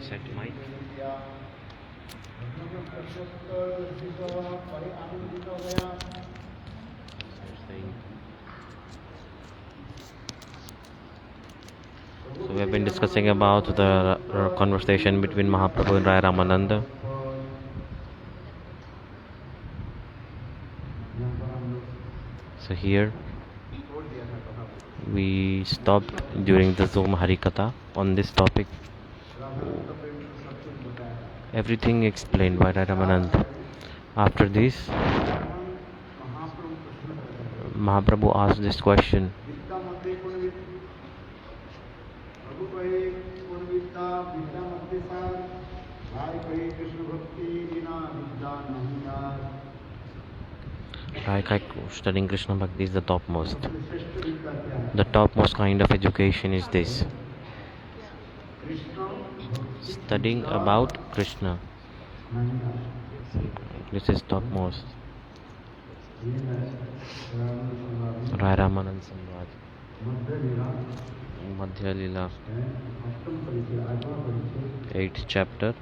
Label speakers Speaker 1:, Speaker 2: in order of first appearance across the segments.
Speaker 1: set mic. So we have been discussing about the conversation between Mahaprabhu and Rai Ramananda. So here we stopped during the Zoom harikatha on this topic. Everything explained by Rai Ramananda. After this, Mahaprabhu asked this question. Like studying Krishna Bhakti is the topmost. The topmost kind of education is this. Studying about Krishna. This is topmost. Rai Ramananda Samvad. Madhya Lila. 8th chapter.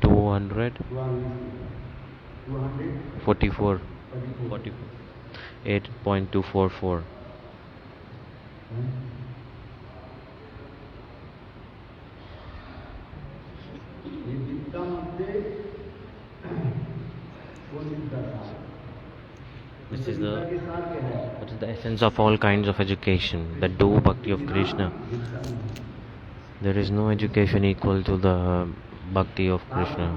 Speaker 1: 244. 8.244. This is what is the essence of all kinds of education, the do bhakti of Krishna. There is no education equal to the bhakti of Krishna.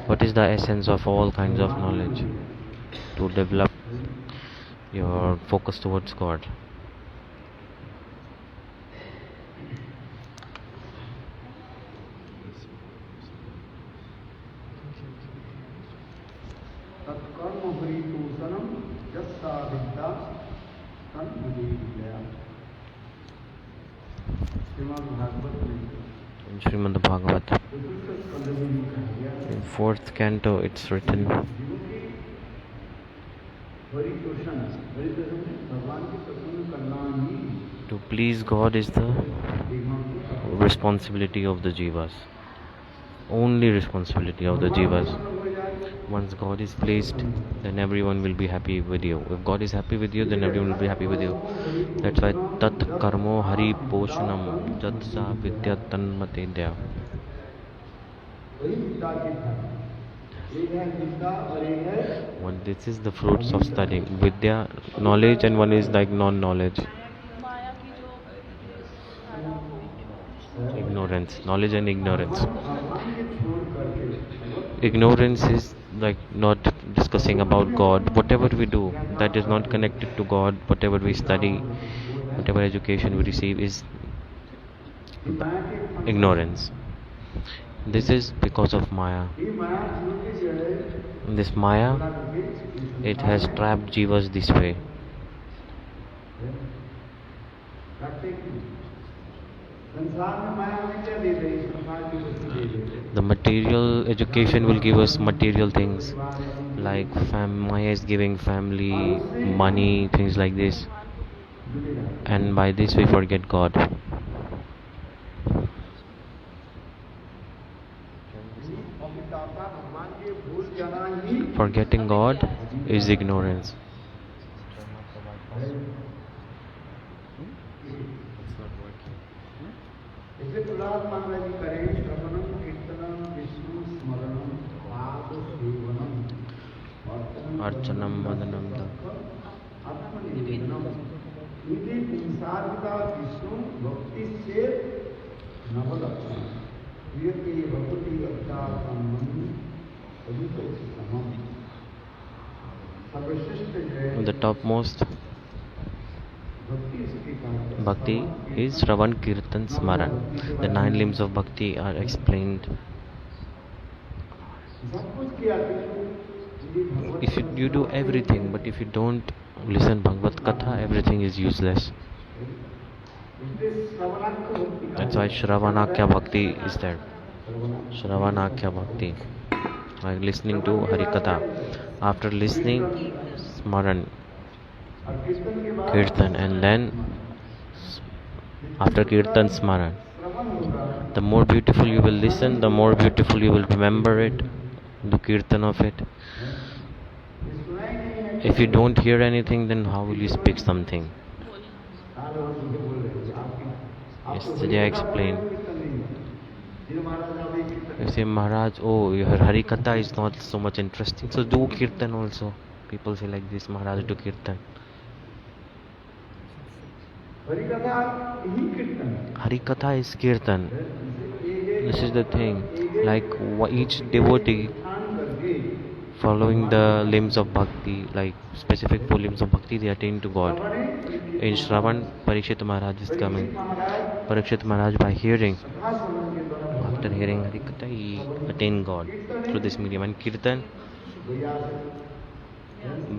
Speaker 1: What is the essence of all kinds of knowledge? To develop your focus towards God. In Srimad Bhagavata, in 4th canto, it's written, to please God is the responsibility of the jivas. Only responsibility of the jivas. Once God is pleased, then everyone will be happy with you. If God is happy with you, then everyone will be happy with you. That's why tat karmo hari poshanam jat sa vidya tanmatedya. One, this is the fruits of studying. Vidya, knowledge, and one is like non-knowledge. Ignorance, knowledge and ignorance. Ignorance is like not discussing about God. Whatever we do that is not connected to God, whatever we study, whatever education we receive is ignorance. This is because of Maya. This Maya, it has trapped jivas this way. The material education will give us material things, like Maya is giving family, money, things like this, and by this we forget God. Forgetting God is ignorance. Archanam Madanam. The topmost bhakti is Shravan Kirtan Smaran. The 9 limbs of bhakti are explained. If you do everything, but if you don't listen Bhagavad Katha, everything is useless. That's why Shravanakya Bhakti is there. Shravanakya Bhakti. Like listening to harikatha. After listening, smaran. Kirtan, and then after Kirtan Smaran. The more beautiful you will listen, the more beautiful you will remember it, the Kirtan of it. If you don't hear anything, then how will you speak something? Yesterday I explained. You say, Maharaj, oh, your harikatha is not so much interesting, so do Kirtan also. People say like this, Maharaj, do Kirtan. Harikatha is Kirtan. This is the thing. Like each devotee following the limbs of bhakti, like specific 4 limbs of bhakti, they attain to God. In Shravan, Parikshit Maharaj is coming. Parikshit Maharaj, by hearing, after hearing Harikatha, he attained God through this medium. And Kirtan,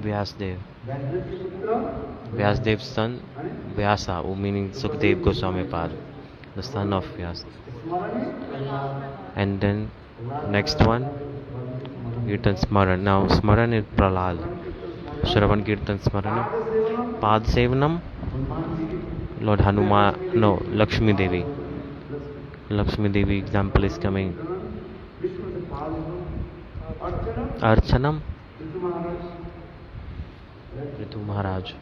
Speaker 1: Vyasdev. Vyasdev's son, Vyasa, meaning Sukdev Goswami Pad, the son of Vyasa. And then next one, Kirtan Smaran. Now Smaran is Pralad. Shravan Kirtan Smaran. Pad Sevanam, Lord Hanuman, no, Lakshmi Devi. Lakshmi Devi example is coming. Archanam, Ritu Maharaj.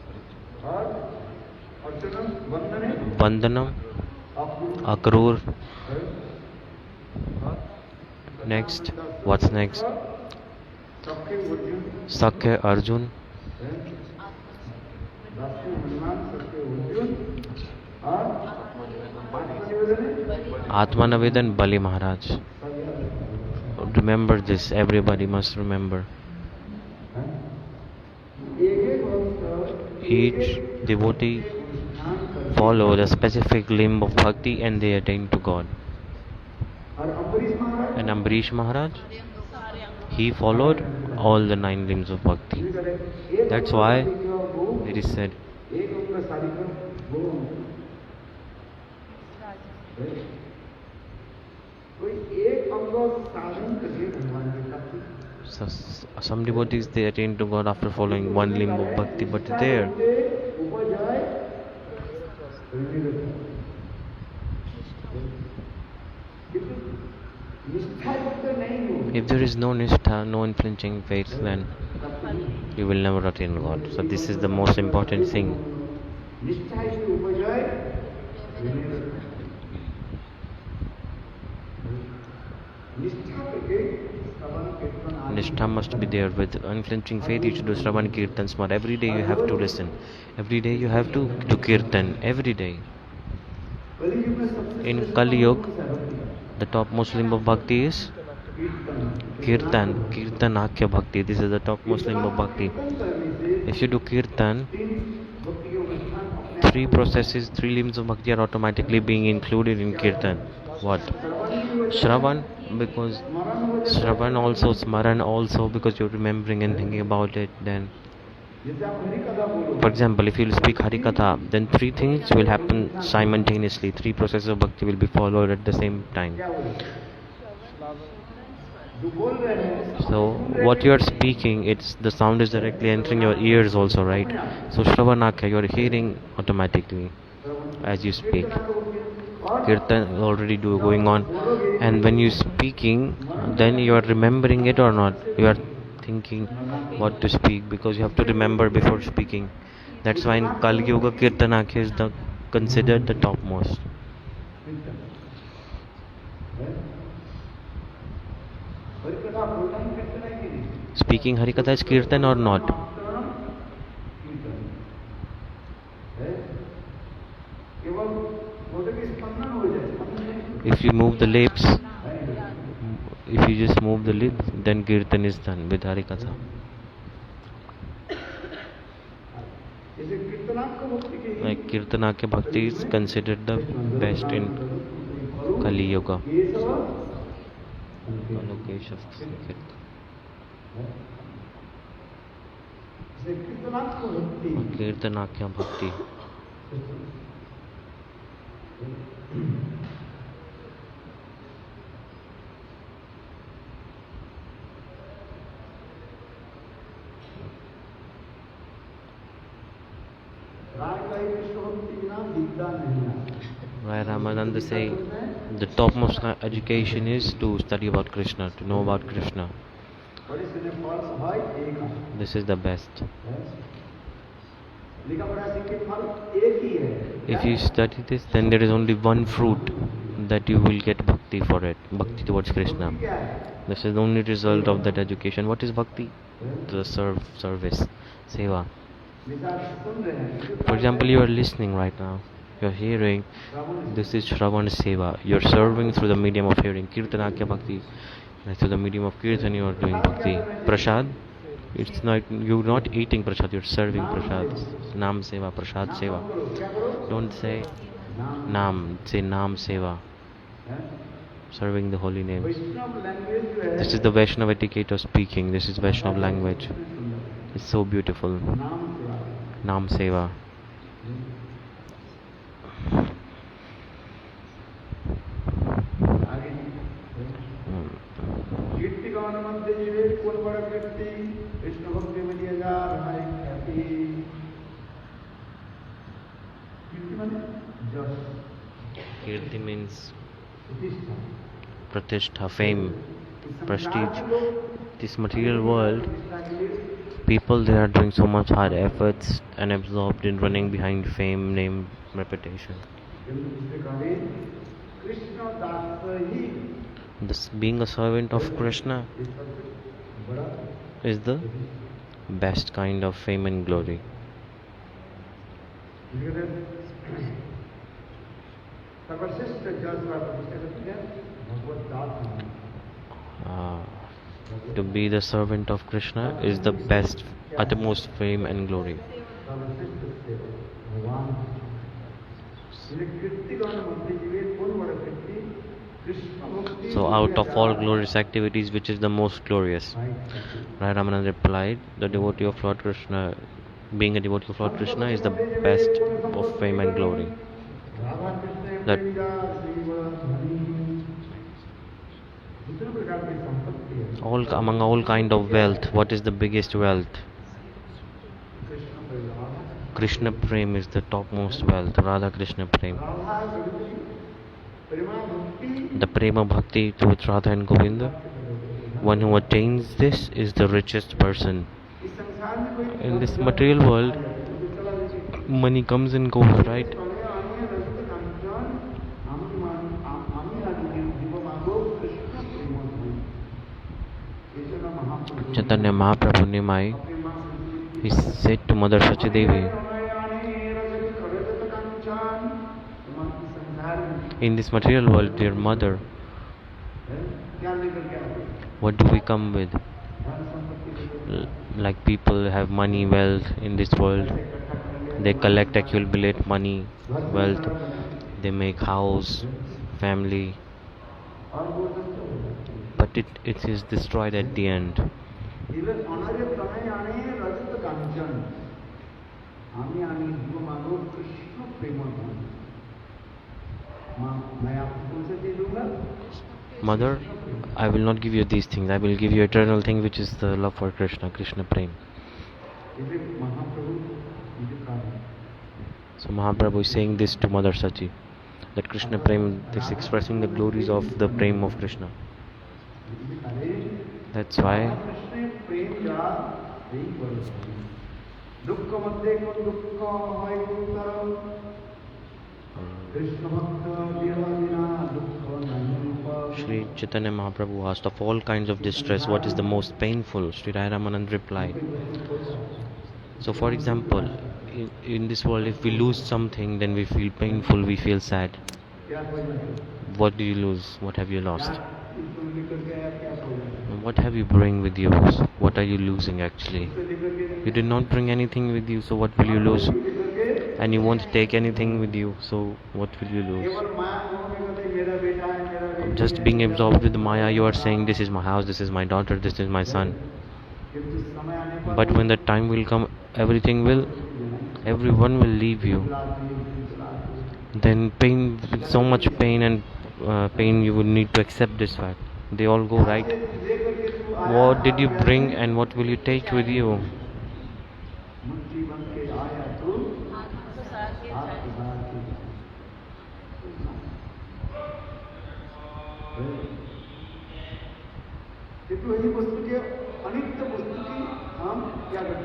Speaker 1: Vandanam, Akrur. Next, what's next? Sakya Arjun. Atmanavedan Bali Maharaj. Remember this, everybody must remember. Each devotee follow the specific limb of bhakti and they attain to God. And Ambarish Maharaj, he followed all the 9 limbs of bhakti. That's why it is said, so, some devotees, they attain to God after following 1 limb of bhakti, but there if there is no nishtha, no unflinching faith, then you will never attain God. So this is the most important thing. Nishtha must be there. With unflinching faith, you should do Shravan Kirtan Smar. Every day you have to listen. Every day you have to do Kirtan. Every day. In Kali Yuga, the topmost limb of bhakti is Kirtan. Kirtanakya Bhakti. This is the topmost limb of bhakti. If you do Kirtan, 3 processes, 3 limbs of bhakti are automatically being included in Kirtan. What? Shravan, because Shravan also, Smaran also, because you're remembering and thinking about it. Then, for example, if you speak harikatha, then 3 things will happen simultaneously. 3 processes of bhakti will be followed at the same time. So what you are speaking, it's the sound is directly entering your ears also, right? So Shravanakya, you are hearing automatically as you speak. Kirtan already going on, and when you speaking, then you are remembering it or not. You are thinking what to speak, because you have to remember before speaking. That's why in Kali Yuga, Kirtanakya is considered the topmost. Speaking Harikatha is Kirtan or not? If you move the lips, if you just move the lips, then Kirtan is done with Harikatha. Like Kirtanakya Bhakti is considered the best in Kali Yuga. Kirtanakya Bhakti. Right, Ramananda say the topmost education is to study about Krishna, to know about Krishna. This is the best. If you study this, then there is only one fruit that you will get bhakti for it, bhakti towards Krishna. This is the only result of that education. What is bhakti? The service, seva. For example, you are listening right now. You are hearing. This is Shravan Seva. You are serving through the medium of hearing. Kirtanakya bhakti. Through the medium of kirtan, you are doing bhakti. Prasad. It's not, you're not eating prasad, you're serving prasad. Nam seva, prasad seva. Don't say nam, say nam seva. Serving the holy names. This is the Vaishnava etiquette of speaking. This is Vaishnava language. It's so beautiful. Nam seva. Kirti means pratishtha, fame, prestige. This material world, people they are doing so much hard efforts and absorbed in running behind fame, name, reputation. This being a servant of Krishna is the best kind of fame and glory. To be the servant of Krishna is the best, uttermost fame and glory. So out of all glorious activities, which is the most glorious? Right, Ramananda replied, the devotee of Lord Krishna, being a devotee of Lord Krishna is the best of fame and glory. That among all kind of wealth, what is the biggest wealth? Krishna Prem is the topmost wealth, Radha-Krishna Prem. The Prema Bhakti towards Radha and Govinda, one who attains this is the richest person. In this material world, money comes and goes, right? Chaitanya Mahaprabhu Nimai, he said to Mother Sachadevi, in this material world, dear mother, what do we come with? Like people have money, wealth in this world. They collect, accumulate money, wealth. They make house, family. But it is destroyed at the end. Mother, I will not give you these things. I will give you eternal thing, which is the love for Krishna, Krishna Prem. So Mahaprabhu is saying this to Mother Sachi, that Krishna Prem is expressing the glories of the Prem of Krishna. That's why Sri Chaitanya Mahaprabhu asked, of all kinds of distress, what is the most painful? Sri Rai Ramanand replied. So for example, in this world, if we lose something, then we feel painful, we feel sad. What do you lose? What have you lost? What have you bring with you? What are you losing actually? You did not bring anything with you, so what will you lose? And you won't take anything with you, so what will you lose? Just being absorbed with Maya, you are saying, this is my house, this is my daughter, this is my son. But when the time will come, everyone will leave you. Then pain, with so much pain and pain, you would need to accept this fact. They all go, right? What did you bring and what will you take with you?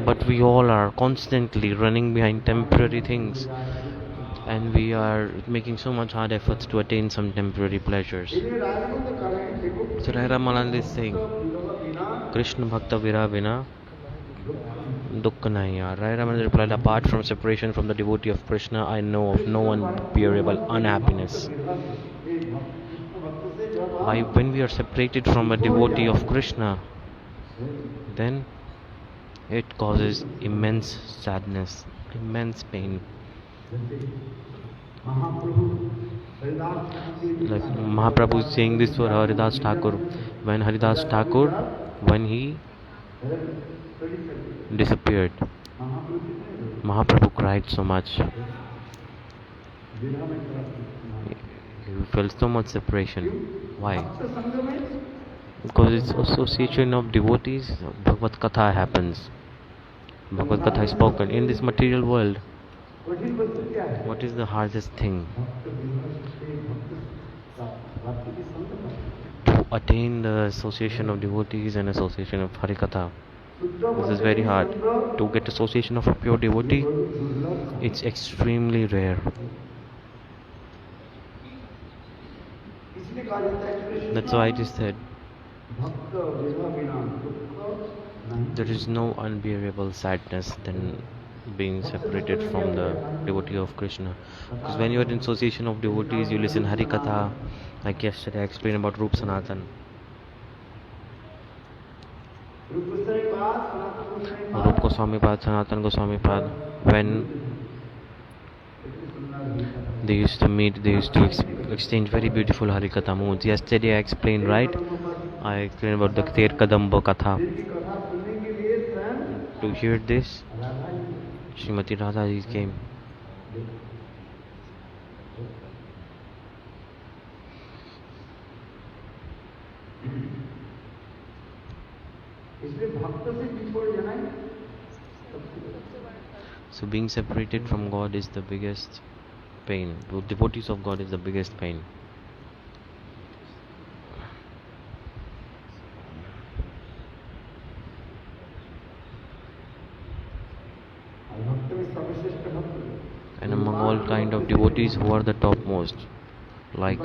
Speaker 1: But we all are constantly running behind temporary things, and we are making so much hard efforts to attain some temporary pleasures. So Ramalanda is saying, Krishna Bhakta Vira Vina Dukkha Nahi Yaar. Ramalanda replied, apart from separation from the devotee of Krishna, I know of no unbearable unhappiness. When we are separated from a devotee of Krishna, then it causes immense sadness, immense pain. Like Mahaprabhu is saying this for Haridas Thakur. When Haridas Thakur, when he disappeared, Mahaprabhu cried so much. He felt so much separation. Why? Because it's association of devotees, Bhagavad Katha happens. Bhagavad Katha is spoken. In this material world, what is the hardest thing? To attain the association of devotees and association of harikatha. This is very hard. To get association of a pure devotee, it's extremely rare. That's why it is said, there is no unbearable sadness than being separated from the devotee of Krishna. Because when you are in association of devotees, you listen harikatha. Like yesterday I explained about Rup Sanatan. Rup Goswami Pad, Sanatan Goswami Pad. When they used to meet, they used to exchange very beautiful harikatha moods. Yesterday I explained, right? I explained about the Kter Kadamba Katha. To hear this, Srimati Radha ji came. So being separated from God is the biggest pain. Devotees of God is the biggest pain. And among all kind of devotees, who are the topmost? Like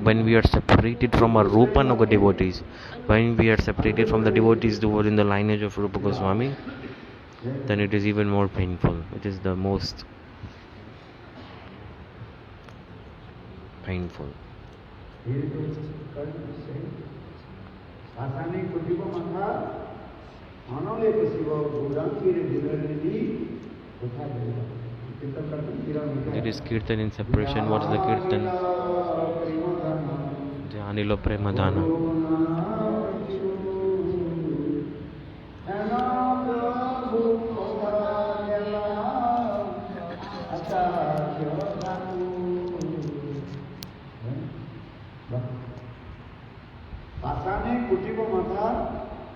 Speaker 1: when we are separated from our Rupa Nuga devotees, when we are separated from the devotees who are in the lineage of Rupa Goswami, then it is even more painful. It is the most painful. It is kirtan in separation. What is the kirtan? Janilo Premadana.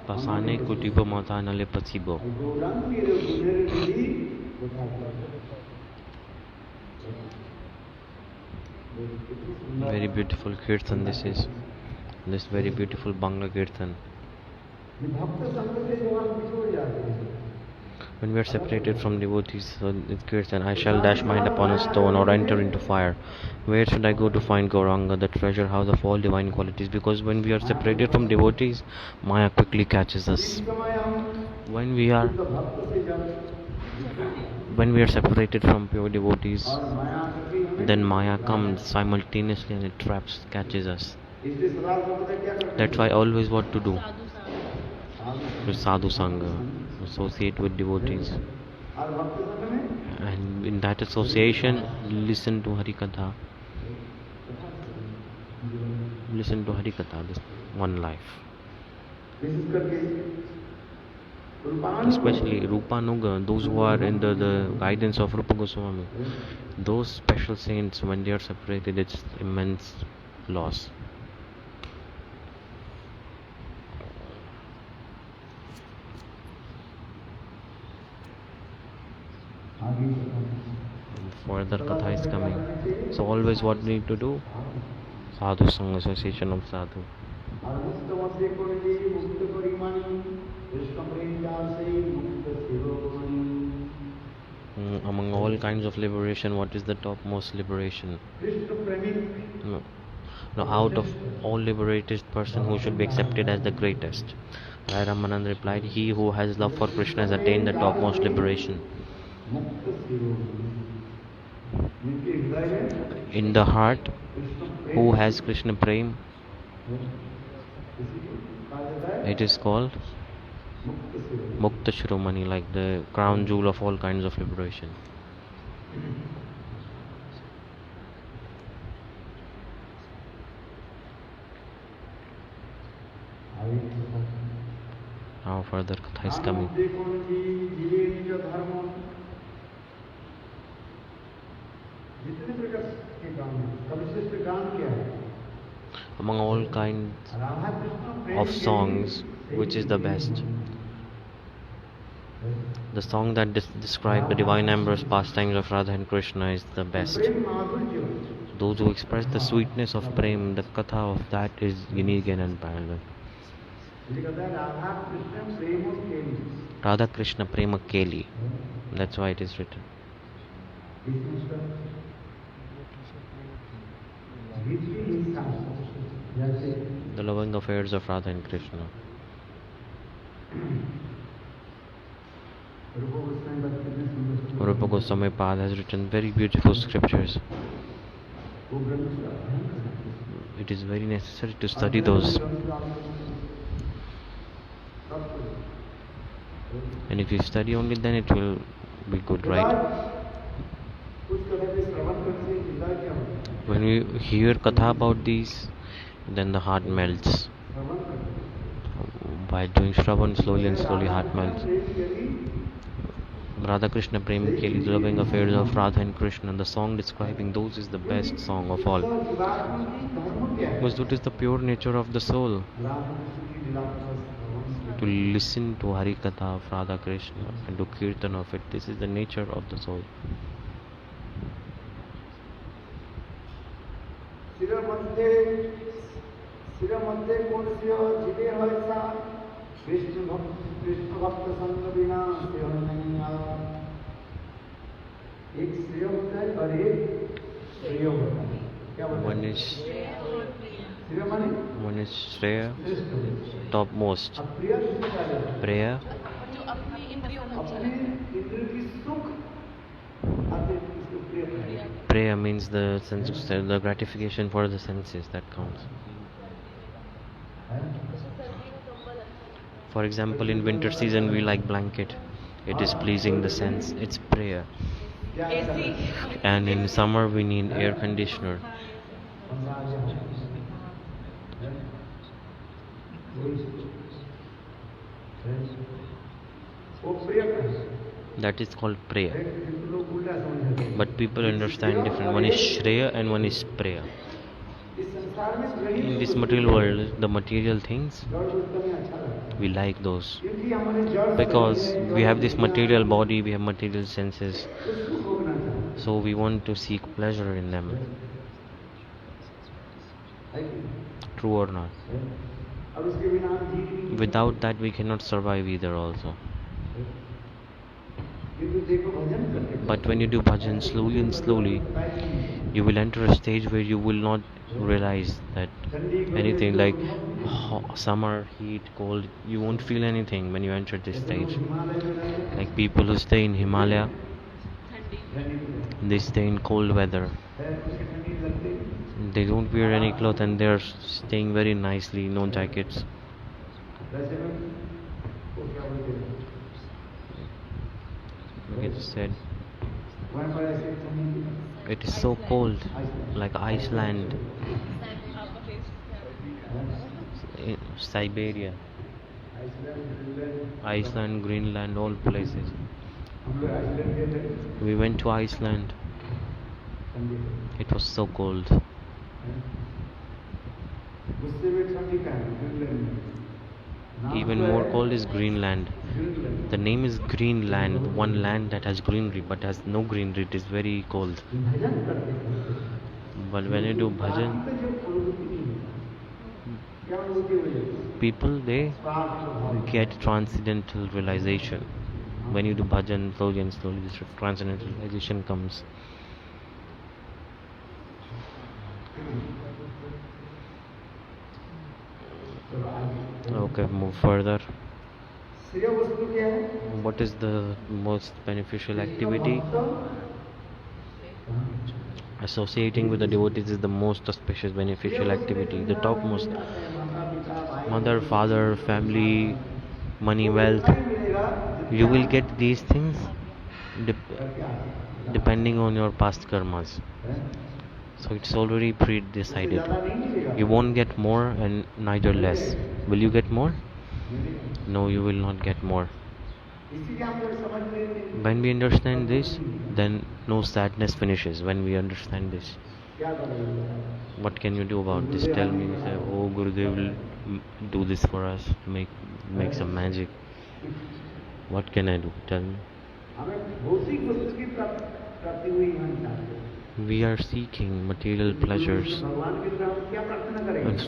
Speaker 1: Pasane kutibo mata nale pasibo. Very beautiful kirtan this is. This very beautiful Bangla kirtan. When we are separated from devotees, so it kirtan, I shall dash my hand upon a stone or enter into fire. Where should I go to find Gauranga, the treasure house of all divine qualities? Because when we are separated from devotees, Maya quickly catches us. When we are separated from pure devotees, then Maya comes simultaneously and it catches us. That's why always what to do? With sadhu sangha, associate with devotees, and in that association listen to harikatha. Listen to harikatha, this one life. Especially Rupa Nuga, those who are in the guidance of Rupa Goswami, those special saints, when they are separated, it's immense loss. Further katha is coming. So always what we need to do? Sadhu Sangha, association of sadhu. Among all kinds of liberation, what is the topmost liberation? No. Now, out of all liberated person, who should be accepted as the greatest? Rai Ramanand replied, he who has love for Krishna has attained the topmost liberation. In the heart, who has Krishna Prem, it is called Mukta Shiromani, like the crown jewel of all kinds of liberation. Now further katha is coming. Among all kinds of songs, which is the best? The song that describes the divine amorous pastimes of Radha and Krishna is the best. Those who express the sweetness of Prem, the katha of that is unique and unparalleled. Radha Krishna Prema Keli. That's why it is written. The loving affairs of Radha and Krishna. Rupa Goswami Pad has written very beautiful scriptures. It is very necessary to study those. And if you study only, then it will be good, right? When we hear katha about these, then the heart melts. By doing Shravan, slowly and slowly heart melts. Radha Krishna Prem Keli, the loving affairs of Radha and Krishna, the song describing those is the best song of all. Because it is the pure nature of the soul. To listen to harikatha of Radha Krishna and to kirtan of it, this is the nature of the soul. One is Shreya, topmost. Prayer, prayer means the sense, the gratification for the senses, that counts. For example, in winter season we like blanket. It is pleasing the sense. It's prayer. And in summer we need air conditioner. That is called prayer. But people understand different. One is Shreya and one is prayer. In this material world, the material things, we like those. Because we have this material body, we have material senses. So we want to seek pleasure in them. True or not? Without that we cannot survive either also. But when you do bhajan slowly and slowly, you will enter a stage where you will not realize that anything like summer, heat, cold, you won't feel anything when you enter this stage. Like people who stay in Himalaya, they stay in cold weather. They don't wear any clothes and they're staying very nicely, no jackets. It said it is so cold, like Iceland, Siberia, Iceland, Greenland, all places. We went to Iceland. It was so cold. Even more called is Greenland. The name is Greenland, one land that has greenery but has no greenery. It is very cold. But when you do bhajan, people, they get transcendental realization. When you do bhajan, slowly and slowly this transcendental realization comes. Okay, move further. What is the most beneficial activity? Associating with the devotees is the most auspicious beneficial activity, the topmost. Mother, father, family, money, wealth, you will get these things depending on your past karmas. So it's already pre-decided. You won't get more and neither less. Will you get more? No, you will not get more. When we understand this, then no sadness finishes. When we understand this, what can you do about this? Tell me. You say, oh, Gurudev will do this for us, make some magic. What can I do? Tell me. We are seeking material pleasures. And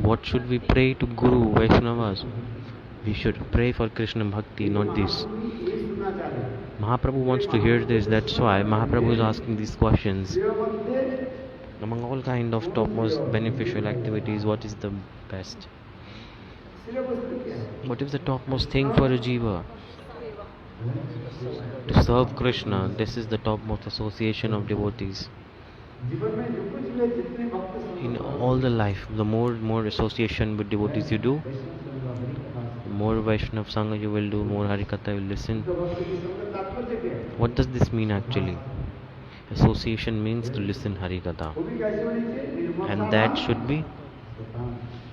Speaker 1: what should we pray to Guru, Vaishnavas? We should pray for Krishna Bhakti, not this. Mahaprabhu wants to hear this, that's why Mahaprabhu is asking these questions. Among all kind of topmost beneficial activities, what is the best? What is the topmost thing for a jiva? To serve Krishna. This is the topmost association of devotees. In all the life, the more association with devotees you do, more Vaishnav Sangha you will do, more harikatha you will listen. What does this mean actually? Association means to listen harikatha, and that should be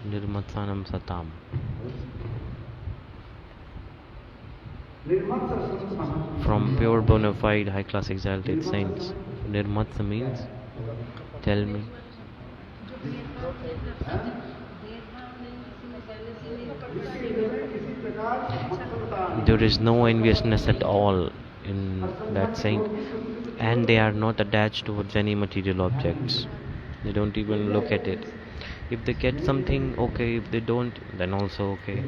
Speaker 1: nirmatsanam satam. From pure bona fide high class exalted saints. Nirmatsa means, tell me. There is no enviousness at all in that saint, and they are not attached towards any material objects. They don't even look at it. If they get something, okay. If they don't, then also okay.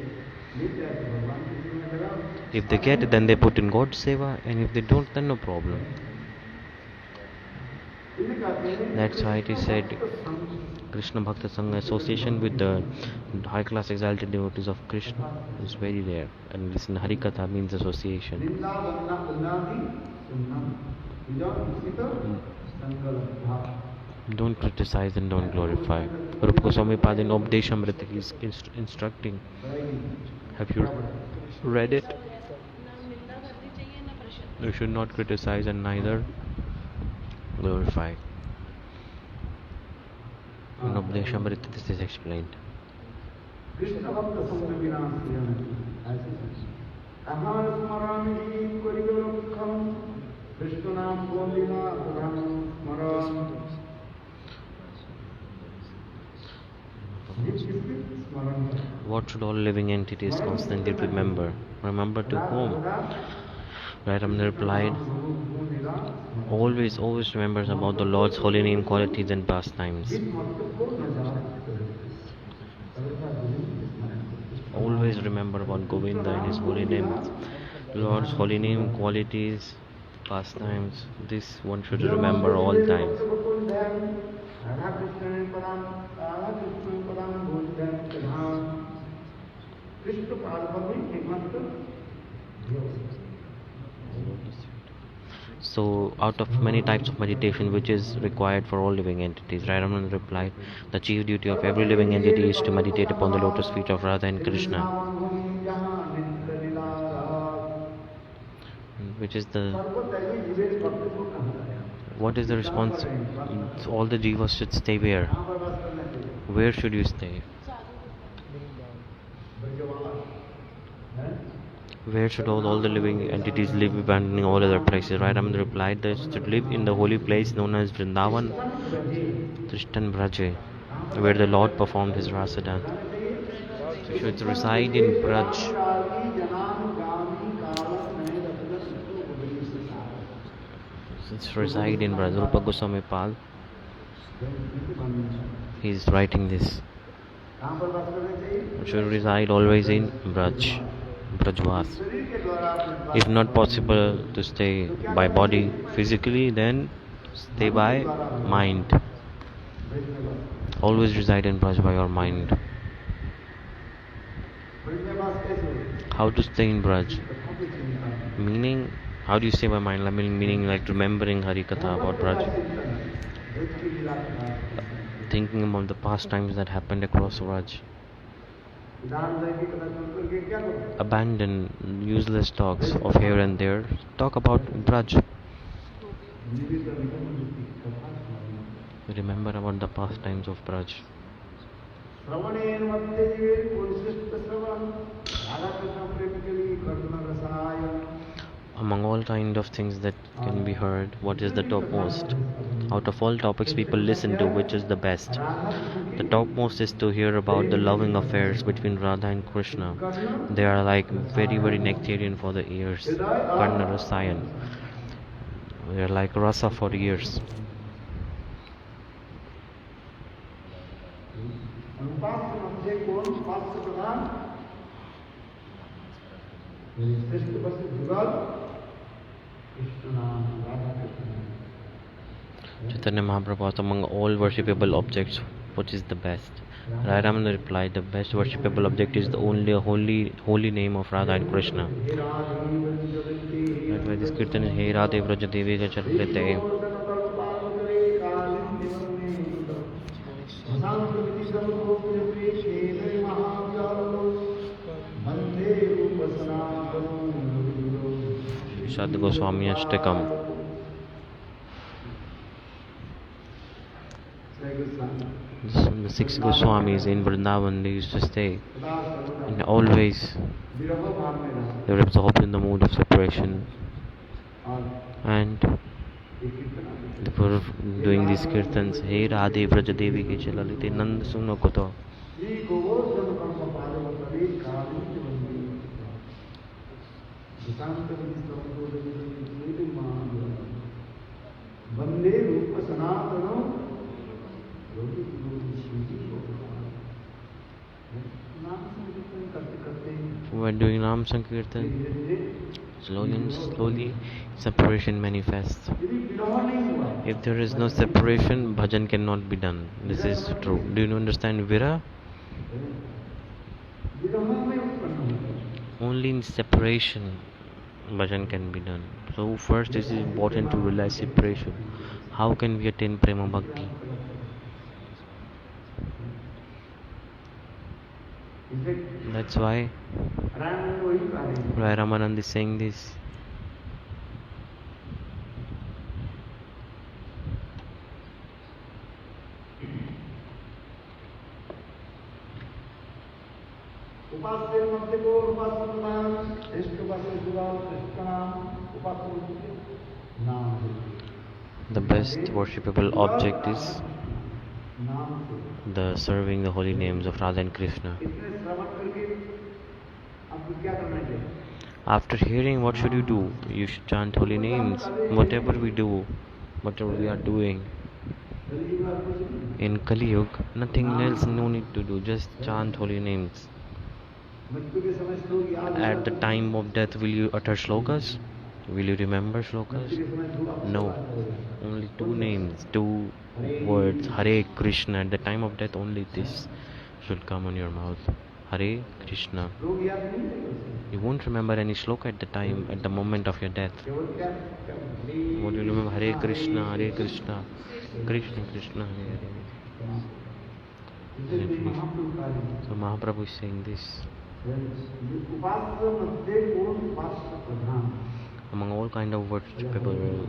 Speaker 1: If they get it, then they put in God's seva, and if they don't, then no problem. That's why it is said Krishna Bhakta Sangha association with the high class exalted devotees of Krishna is very rare. And listen, harikatha means association. Don't criticize and don't glorify. Rupa Goswami Pada in Updeshamrita is instructing. Have you read it? You should not criticize and neither glorify. In Updeshamrita this is explained. What should all living entities constantly remember? Remember to whom? Radha replied, always remembers about the Lord's holy name, qualities and pastimes. Always remember about Govinda and his holy names. Lord's holy name, qualities, pastimes. This one should remember all time. So, out of many types of meditation which is required for all living entities, Radharani replied, the chief duty of every living entity is to meditate upon the lotus feet of Radha and Krishna. Which is the... What is the response? All the jivas should stay where? Where should you stay? Where should all the living entities live, abandoning all other places? Radharani replied, they should live in the holy place known as Vrindavan, Trishtan Braje, where the Lord performed his rasa dance. should reside in Braj. Should reside in Braj. Rupa Goswami Pal, he is writing this. Should reside always in Braj, Brajvas. If not possible to stay by body physically, then stay by mind. Always reside in Braj by your mind. How to stay in Braj? Meaning, how do you stay by mind? Meaning like remembering harikatha about Braj. Thinking about the past times that happened across Braj. Abandon useless talks of here and there. Talk about Braj. Remember about the past times of Braj. Among all kind of things that can be heard, what is the topmost? Out of all topics people listen to, which is the best? The topmost is to hear about the loving affairs between Radha and Krishna. They are like very, very nectarian for the ears. Karna rasayan. They are like rasa for ears. Chaitanya Mahaprabhu asked, among all worshipable objects, what is the best? Rai Ramana replied, the best worshipable object is the only holy name of Radha and Krishna. That's why this kirtan is Hey Radhe Vraja Devi ka Charkrite. Shad Goswami Ashtakam. The 6 Goswamis in Vrindavan, they used to stay, and always they were absorbed in the mood of separation, and they were doing these kirtans. Hey Radhe Vraja Devi ke Chalalite Nand Suno Koto. When doing Nam Sankirtan, slowly separation manifests. If there is no separation, bhajan cannot be done. This is true. Do you understand Vira? Only in separation bhajan can be done. So first it is important to realize separation. How can we attain prema bhakti? That's why Rai Ramanand is saying this. The best worshipable object is the serving the holy names of Radha and Krishna. After hearing, what should you do? You should chant holy names. Whatever we do, whatever we are doing. In Kali Yuga, nothing else, no need to do, just chant holy names. At the time of death, will you utter shlokas? Will you remember shlokas? No. Only 2 names, 2 words. Hare Krishna. At the time of death, only this should come on your mouth. Hare Krishna. You won't remember any shloka at the time, at the moment of your death. What do you remember? Hare Krishna, Hare Krishna, Krishna Krishna, Hare Hare. So Mahaprabhu is saying this. Among all kind of worshipable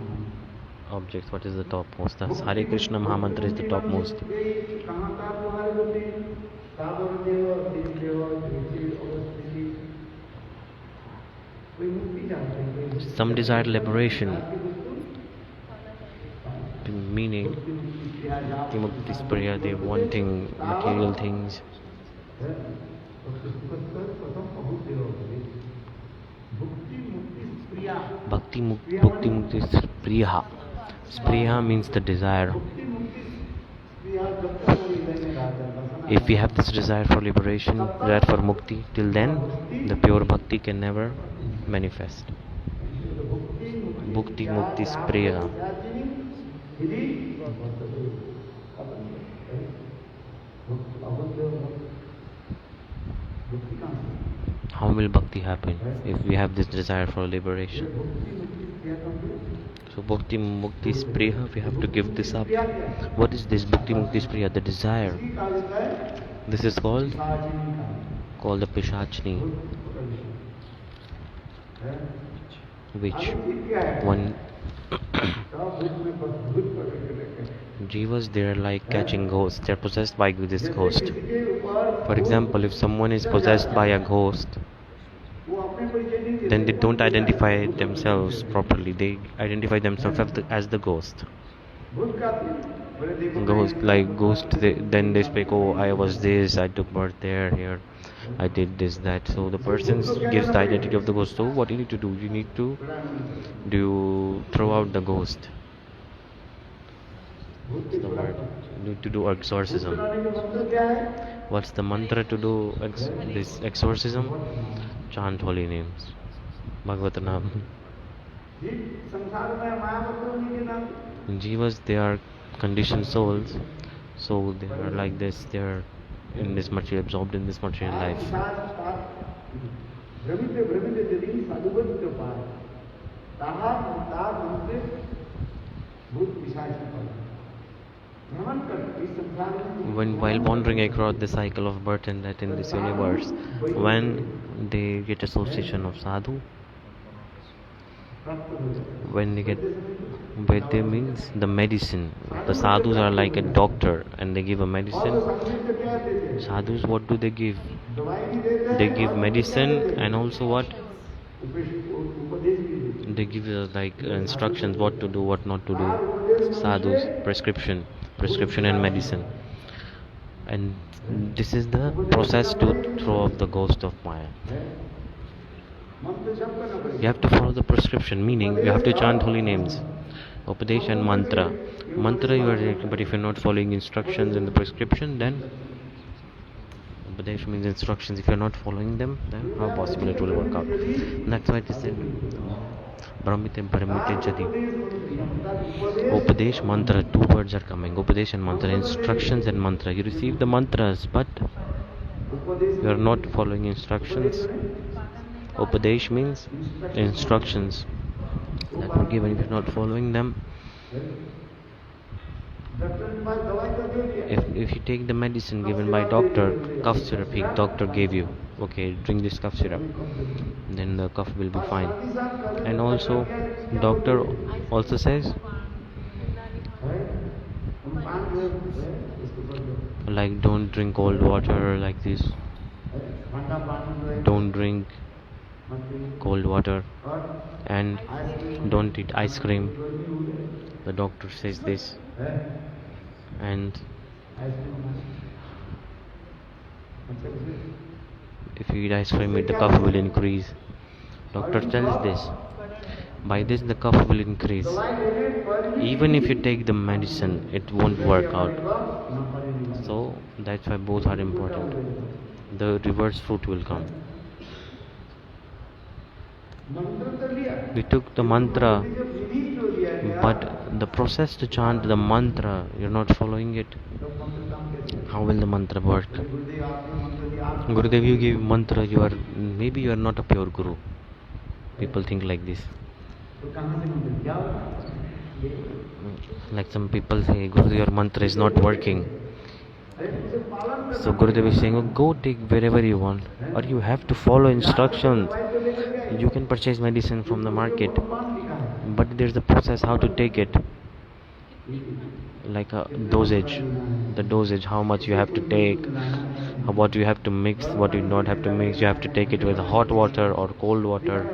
Speaker 1: objects, what is the topmost? Thus Hare Krishna Mahamantra is the topmost. Some desire liberation, meaning they wanting material things. Bhakti mukti spriya. Spriya means the desire. If we have this desire for liberation, desire for mukti, till then the pure bhakti can never manifest. Bhakti mukti spriya. How will bhakti happen if we have this desire for liberation? So bhakti mukti spriya, we have to give this up. What is this bhakti mukti spriya? The desire. This is called the pishachni, which one jivas, they are like catching ghosts. They are possessed by this ghost. For example, if someone is possessed by a ghost, then they don't identify themselves properly. They identify themselves as the ghost. Then they speak, oh, I was this, I took birth there, here, I did this, that. So the person gives the identity of the ghost. So what you need to do? You need to throw out the ghost. What's the word? You need to do exorcism. What's the mantra to do this exorcism? Chant holy names. Bhagavat Naam. Jivas, they are conditioned souls, so they are like this. They are in this material, absorbed in this material life. While wandering across the cycle of birth and death in this universe, when they get association of sadhu, when they get Vaidya means the medicine. The sadhus are like a doctor and they give a medicine. Sadhus, what do they give? They give medicine and also what? They give instructions what to do, what not to do. Sadhus, prescription and medicine. And this is the process to throw off the ghost of Maya. You have to follow the prescription, meaning you have to chant holy names. Upadesh and mantra. Mantra you are taking, but if you are not following instructions in the prescription, then Upadesh means instructions. If you are not following them, then how possible it will work out? And that's why it is said Brahmite Brahmite Jadi. Upadesh, mantra, two words are coming. Upadesh and mantra, instructions and mantra. You receive the mantras, but you are not following instructions. Upadesh means instructions that were given. If you are not following them, if you take the medicine given by doctor, cough syrup, doctor gave you, okay, drink this cough syrup, then the cough will be fine. And also doctor also says like don't drink cold water like this, don't drink cold water, and don't eat ice cream. The doctor says this. And if you eat ice cream, the cough will increase. Doctor tells this. By this the cough will increase. Even if you take the medicine, it won't work out. So that's why both are important. The reverse fruit will come. We took the mantra, but the process to chant the mantra, you're not following it. How will the mantra work? Gurudev, you give mantra, maybe you are not a pure guru. People think like this. Like some people say, Gurudev, your mantra is not working. So Gurudev is saying, oh, go take wherever you want, or you have to follow instructions. You can purchase medicine from the market, but there's a process how to take it, like a dosage. The dosage, how much you have to take, what you have to mix, what you not have to mix. You have to take it with hot water or cold water.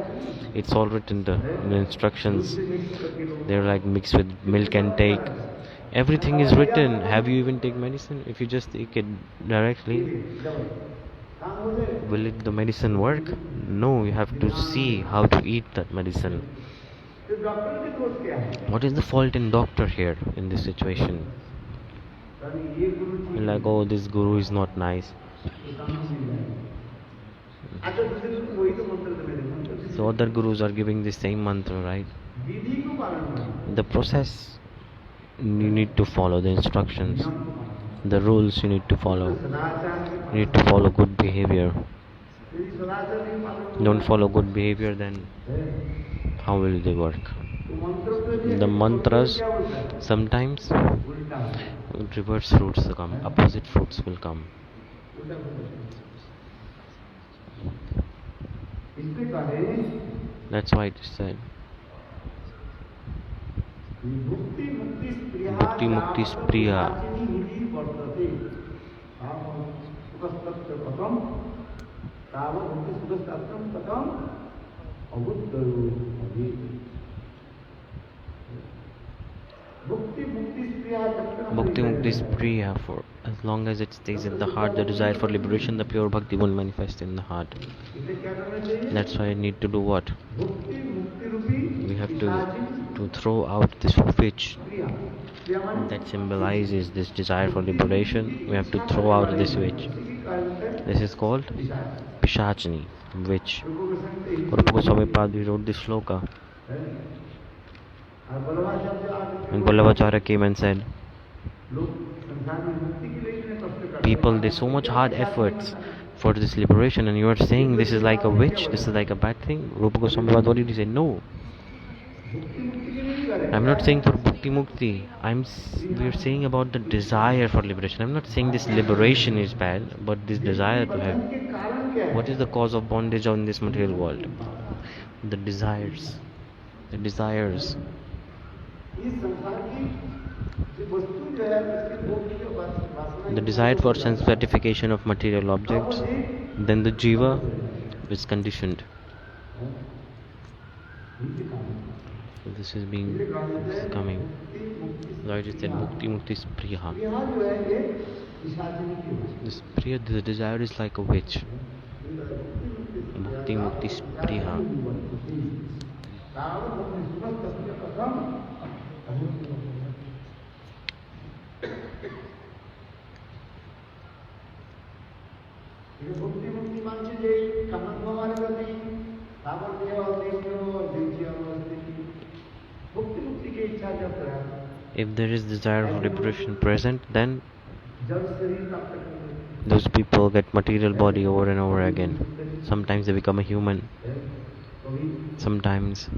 Speaker 1: It's all written in the instructions. They're like mixed with milk and take. Everything is written. Have you even taken medicine? If you just take it directly, Will the medicine work? No, you have to see how to eat that medicine. What is the fault in doctor here in this situation? Like, oh, this guru is not nice. So other gurus are giving the same mantra, right? The process, you need to follow the instructions, the rules you need to follow. You need to follow good behavior. Don't follow good behavior, then how will they work? The mantras, sometimes reverse fruits will come, opposite fruits will come. That's why it is said bhakti mukti spriya. Bhakti mukti spriya, for as long as it stays in the heart, the desire for liberation, the pure bhakti will manifest in the heart. That's why I need to do what? We have to throw out this witch that symbolizes this desire for liberation. We have to throw out this witch. This is called Pishachini, witch. Rupa Goswami Pad wrote this Sloka. And Vallabhacharya came and said, people, there's so much hard efforts for this liberation, and you are saying this is like a witch, this is like a bad thing. Rupa Goswami Pad, what did he say? No. I'm not saying for bhakti mukti. We're saying about the desire for liberation. I'm not saying this liberation is bad, but this desire to have. What is the cause of bondage in this material world? The desires. The desires. The desire for sense gratification of material objects. Then the jiva is conditioned. So this is coming. Lord is said mukti mukti spriya. This priya, the desire is like a witch. Mukti mukti spriya. If there is desire for liberation present, then those people get material body over and over again. Sometimes they become a human. Sometimes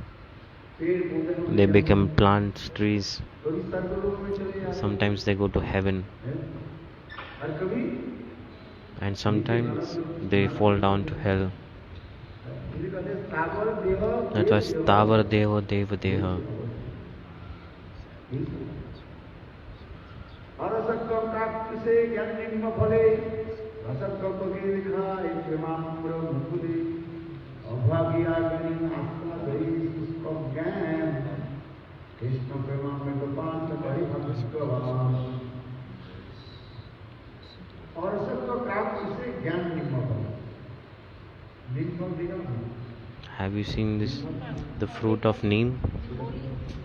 Speaker 1: they become plants, trees. Sometimes they go to heaven. And sometimes they fall down to hell. That was Tavar Deva Deva Deha. Have you seen this? The fruit of neem?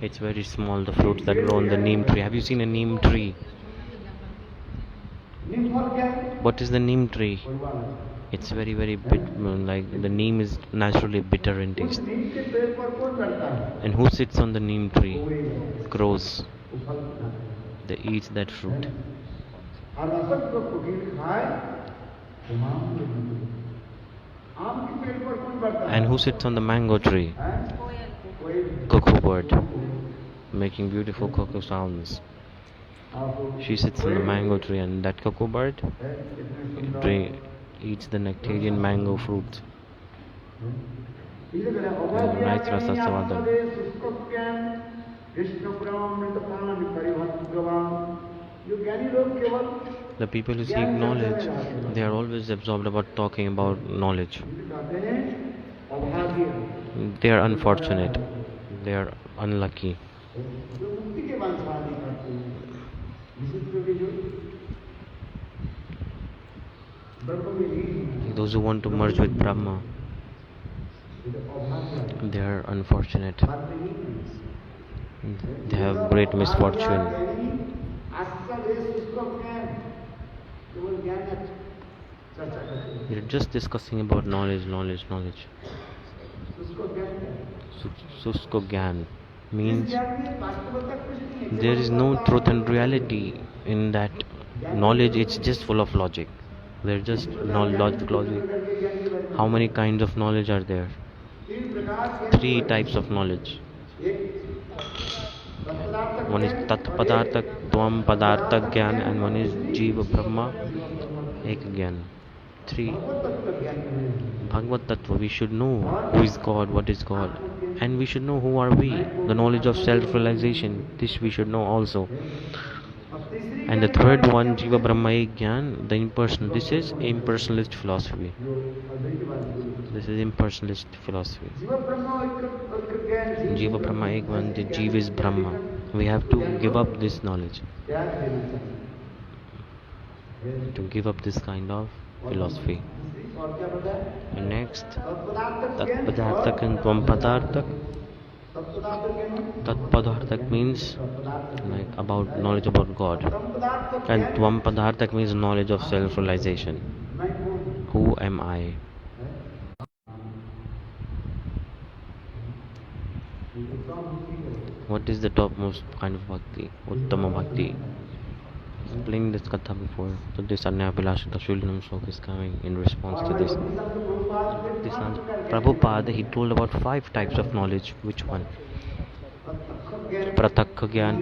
Speaker 1: It's very small, the fruits that grow on the neem tree. Have you seen a neem tree? What is the neem tree? It's very, very like the neem is naturally bitter in taste. And who sits on the neem tree? Crows. They eat that fruit. And who sits on the mango tree? Cuckoo bird, making beautiful cuckoo sounds. She sits on the mango tree, and that cuckoo bird eats the nectarian mango fruit. The people who seek knowledge, they are always absorbed about talking about knowledge. They are unfortunate. They are unlucky. Those who want to merge with Brahma, they are unfortunate. They have great misfortune. You're just discussing about knowledge. Susko Gyan means there is no truth and reality in that knowledge. It's just full of logic. They're just logic. How many kinds of knowledge are there? 3 types of knowledge. One is Tat Padarthak, Tvam Padarthak Gyan, and one is Jiva Brahma Ek Gyan. 3. Bhagavad Tattva, we should know who is God, what is God, and we should know who are we. The knowledge of self-realization, this we should know also. And the third one, Jiva Brahma Ek Gyan, the impersonal. This is impersonalist philosophy. Jiva Brahma Ek Gyan, the Jiva is Brahma. We have to give up this knowledge, to give up this kind of philosophy. And next, Tat Padarthak and Tvam Padarthak. Tat Padarthak means like about knowledge about God, and Tvam Padarthak means knowledge of self-realization. Who am I? What is the topmost kind of bhakti? Uttama bhakti. Explained this katha before. So this anyābhilāṣitā-śūnyaṁ Sloka is coming in response to this. Prabhupada, he told about 5 types of knowledge. Which one? Pratyaksa Gyan,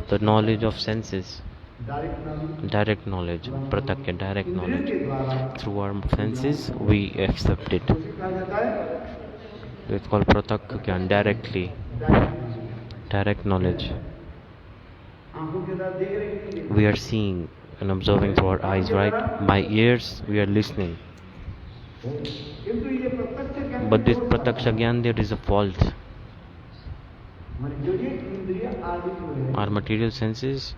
Speaker 1: the knowledge of senses. Direct knowledge. Pratyaksa, direct knowledge. Through our senses, we accept it. It's called pratyaksa Gyan, directly. Direct knowledge. We are seeing and observing through our eyes, right? By ears, we are listening. But this pratyaksa Gyan, there is a fault. Our material senses,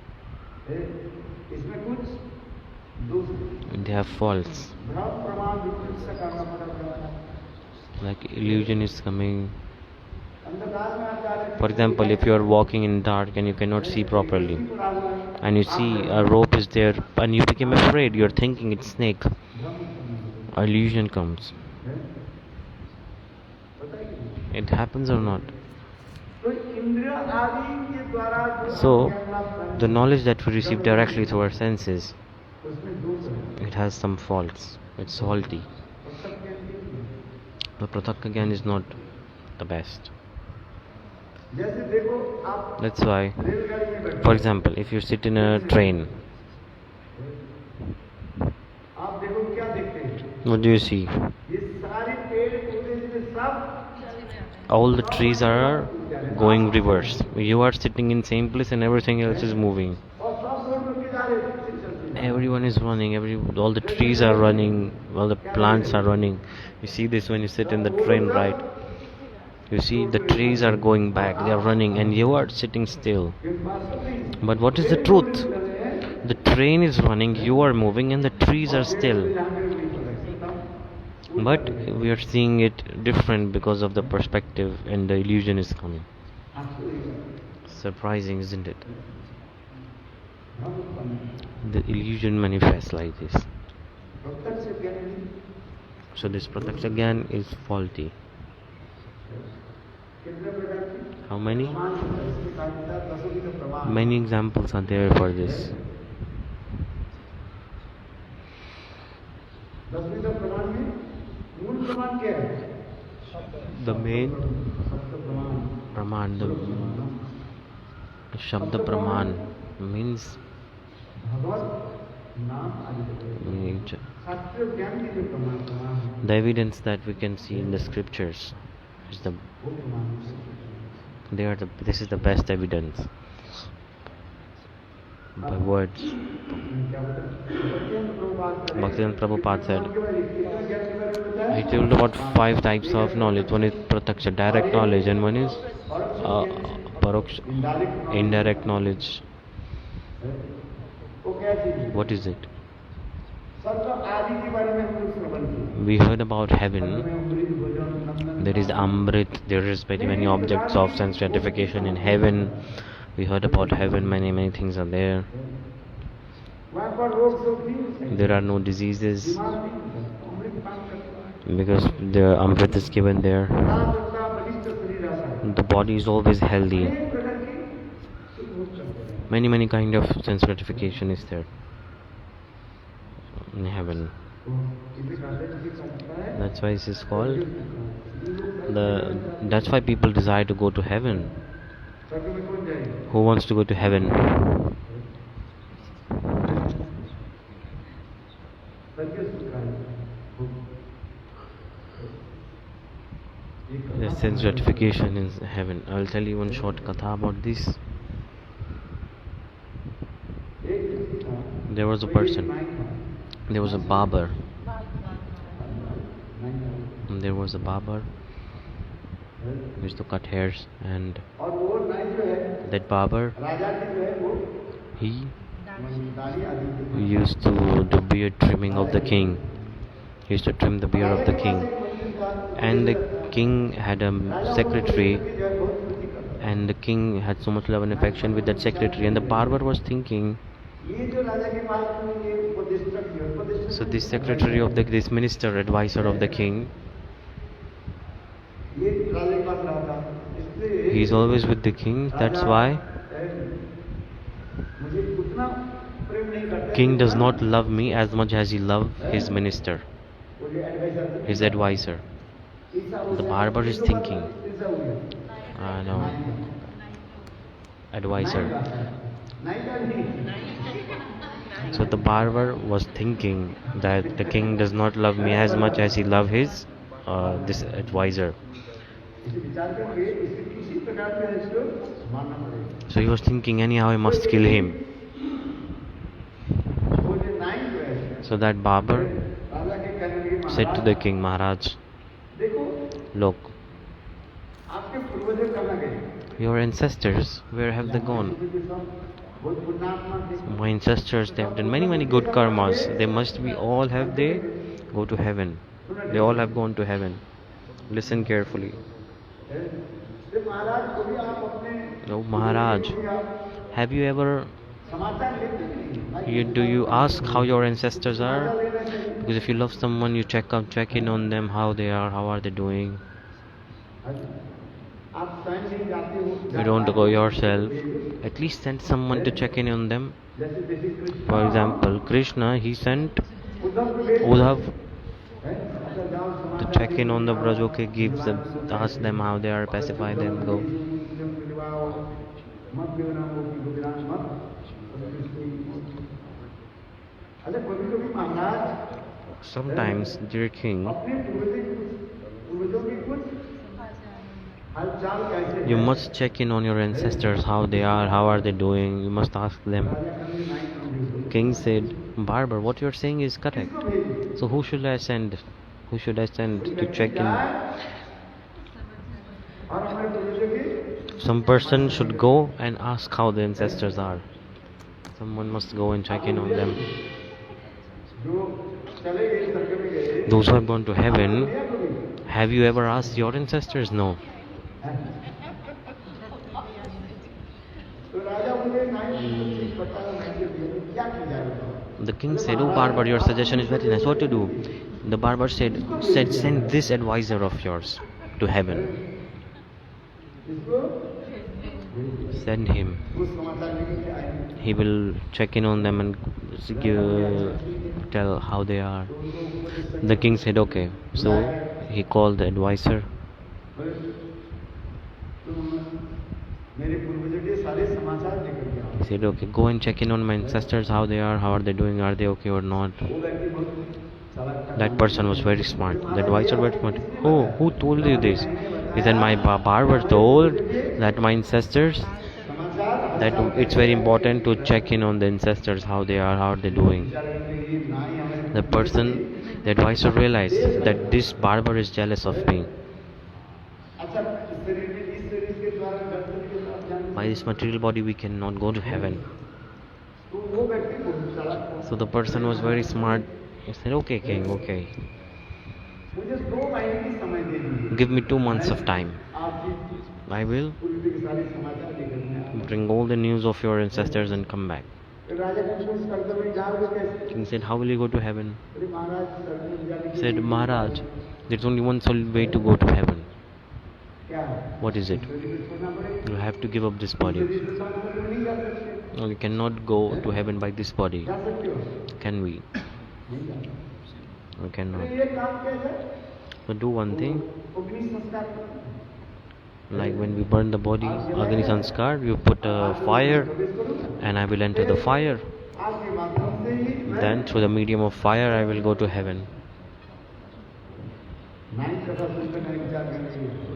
Speaker 1: they have faults. Like illusion is coming. For example, if you are walking in dark and you cannot see properly, and you see a rope is there and you become afraid, you are thinking it's snake, illusion comes. It happens or not? So the knowledge that we receive directly through our senses, it has some faults. It's faulty. The pratyaksa Gyan is not the best. That's why, for example, if you sit in a train, what do you see? All the trees are going reverse. You are sitting in same place and everything else is moving. Everyone is running, all the trees are running, all the plants are running. You see this when you sit in the train, right? You see the trees are going back, they are running, and you are sitting still. But what is the truth? The train is running, you are moving, and the trees are still. But we are seeing it different because of the perspective, and the illusion is coming. Surprising, isn't it? The illusion manifests like this. So this pratyaksa Gyan is faulty. How many? Many examples are there for this. The main Praman, the Shabda Praman means the evidence that we can see in the scriptures is this is the best evidence by words. Bhakti Prabhupada said, he told about 5 types of knowledge. One is pratyaksa, direct knowledge, and one is paroksha, indirect knowledge. What is it? We heard about heaven. There is Amrit, there is very many objects of sense gratification in heaven. We heard about heaven, many things are there. There are no diseases because the Amrit is given there. The body is always healthy. Many kind of sense gratification is there in heaven. That's why it is called that's why people desire to go to heaven. Who wants to go to heaven? The sense gratification in heaven. I will tell you one short katha about this. There was a person. There was a barber. There was a barber who used to cut hairs, and that barber, he used to do beard trimming of the king. He used to trim the beard of the king, and the king had a secretary, and the king had so much love and affection with that secretary, and the barber was thinking, so this secretary of this minister, advisor of the king, he is always with the king. That's why king does not love me as much as he loves his minister, his advisor. The barber is thinking, no, advisor. So the barber was thinking that the king does not love me as much as he loves his this advisor. So he was thinking, anyhow I must kill him. So that barber said to the king, Maharaj, look, your ancestors, where have they gone? My ancestors, they have done many good karmas. They must be all have they go to heaven. They all have gone to heaven. Listen carefully. Oh Maharaj, have you ever do you ask how your ancestors are? Because if you love someone, you check in on them, how they are, how are they doing. You don't go yourself. At least send someone to check in on them. For example, Krishna, he sent Uddhav to check in on the Braj. Okay, ask them how they are, pacify them, go. Sometimes, dear king, you must check in on your ancestors, how they are, how are they doing. You must ask them. King said, Barber, what you are saying is correct. So who should I send? Who should I send to check in? Some person should go and ask how the ancestors are. Someone must go and check in on them. Those who have gone to heaven, have you ever asked your ancestors? No. The king said, oh Barber, your suggestion is very nice. What to do? The Barber said send this advisor of yours to heaven. Send him. He will check in on them and tell how they are. The king said, okay. So he called the advisor. He said, okay, go and check in on my ancestors, how they are they doing, are they okay or not. That person was very smart. The advisor was smart. Oh, who told you this? He said, my barber told that my ancestors, that it's very important to check in on the ancestors, how they are, how are they doing. The advisor realized that this barber is jealous of me. By this material body we cannot go to heaven. So the person was very smart. He said, okay, king, okay. Give me 2 months of time. I will bring all the news of your ancestors and come back. King said, how will you go to heaven? He said, Maharaj, there's only one sole way to go to heaven. What is it? You have to give up this body. No, we cannot go to heaven by this body. Can we? We cannot. So do one thing. Like when we burn the body, Agni Sanskar, you put a fire and I will enter the fire. Then through the medium of fire I will go to heaven.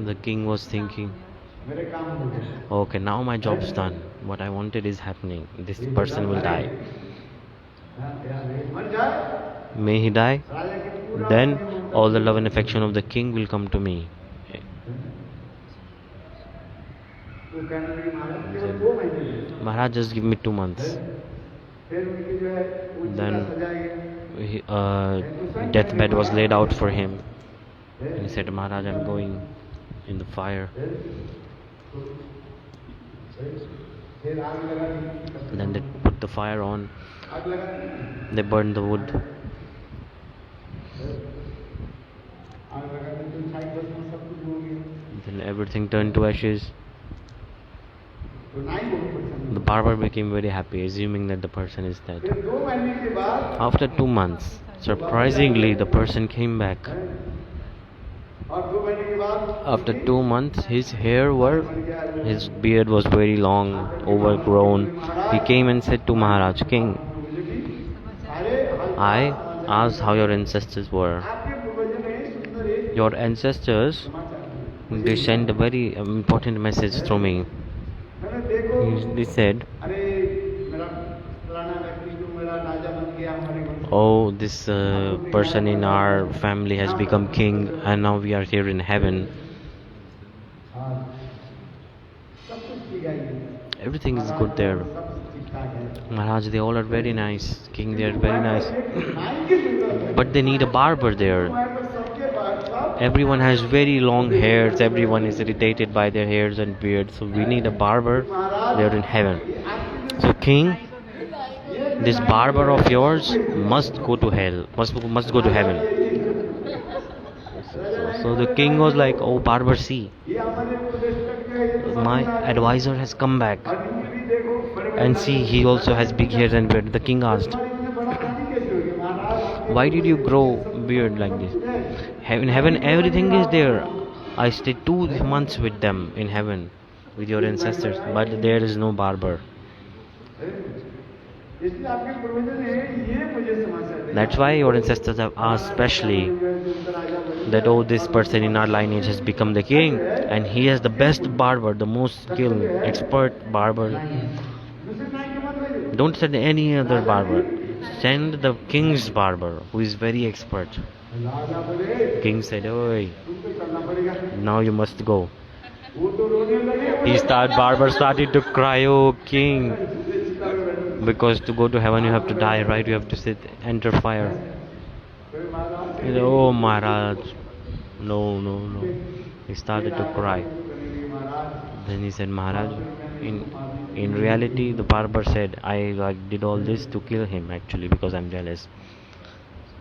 Speaker 1: The king was thinking, okay, now my job's done. What I wanted is happening. This person will die. May he die? Then all the love and affection of the king will come to me. Maharaj, just give me 2 months. Then deathbed was laid out for him. And he said, Maharaj, I'm going in the fire. Then they put the fire on. They burned the wood. Then everything turned to ashes. The barber became very happy, assuming that the person is dead. After 2 months, surprisingly, the person came back. After 2 months, his beard was very long, overgrown. He came and said to Maharaj, King, I asked how your ancestors were. Your ancestors, they sent a very important message through me. They said, oh, this person in our family has become king and now we are here in heaven. Everything is good there. Maharaj, they all are very nice. King, they are very nice. But they need a barber there. Everyone has very long hairs. Everyone is irritated by their hairs and beards. So we need a barber there in heaven. So king, this barber of yours must go to hell. Must go to heaven. So the king was like, oh barber, see, my advisor has come back. And see, he also has big hairs and beard. The king asked, why did you grow beard like this? In heaven everything is there. I stayed 2 months with them in heaven, with your ancestors, but there is no barber. That's why your ancestors have asked specially that, oh, this person in our lineage has become the king and he has the best barber, the most skilled, expert barber. Don't send any other barber. Send the king's barber, who is very expert. King said, oi, now you must go. Barber started to cry, oh king, because to go to heaven you have to die, right? You have to enter fire. He said, oh Maharaj, no. He started to cry. Then he said, Maharaj, in reality, the barber said, I did all this to kill him actually because I'm jealous.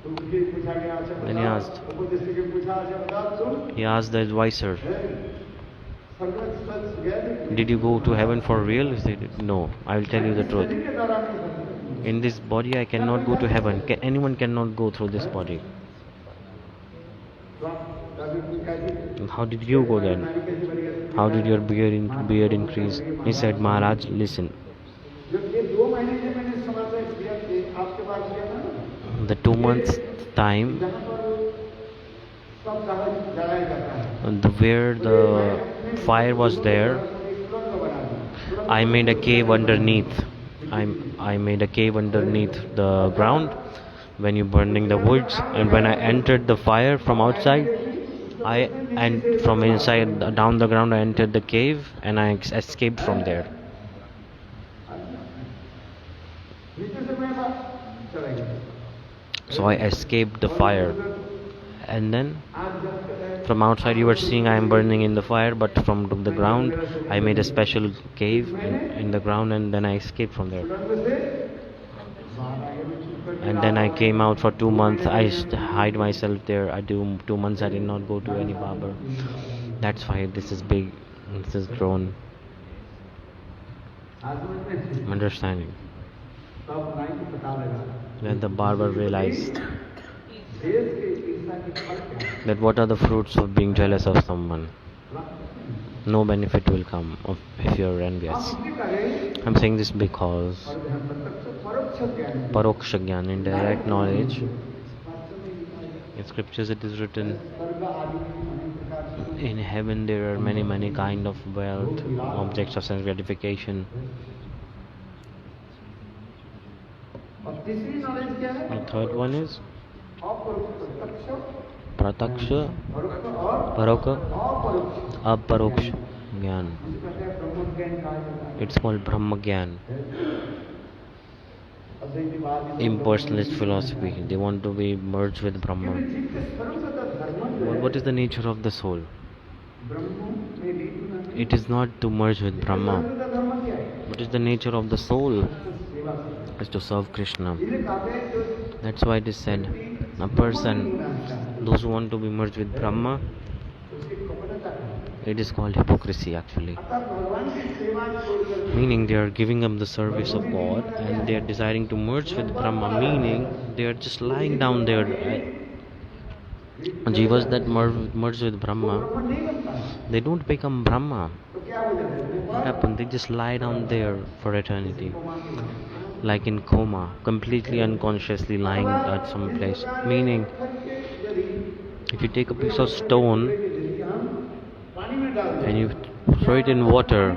Speaker 1: Then he asked the advisor, did you go to heaven for real? He said, no, I will tell you the truth. In this body I cannot go to heaven. Anyone cannot go through this body. How did you go then? How did your beard increase? He said, Maharaj, listen. The 2 months time, where the fire was there, I made a cave underneath. I made a cave underneath the ground when you burning the woods, and when I entered the fire from outside, and from inside down the ground I entered the cave and I escaped from there. So I escaped the fire, and then from outside you were seeing I am burning in the fire, but from the ground I made a special cave in the ground, and then I escaped from there. And then I came out for 2 months. I hide myself there. I do 2 months. I did not go to any barber. That's why this is big. This is grown. I'm understanding. When the barber realized that what are the fruits of being jealous of someone, no benefit will come if you're envious. I'm saying this because paroksha jnana, indirect knowledge, in scriptures it is written, in heaven there are many kind of wealth, objects of sense gratification. The third one is pratyaksa, paroksha, aparoksha jnana. It's called Brahma Gyan. Impersonalist philosophy. They want to be merged with Brahma. What is the nature of the soul? It is not to merge with Brahma. What is the nature of the soul? Is to serve Krishna. That's why it is said, a person, those who want to be merged with Brahma, it is called hypocrisy actually. Meaning they are giving up the service of God and they are desiring to merge with Brahma, meaning they are just lying down there. Jivas that merge with Brahma, they don't become Brahma. What happened? They just lie down there for eternity. Like in coma, completely unconsciously lying at some place. Meaning, if you take a piece of stone and you throw it in water,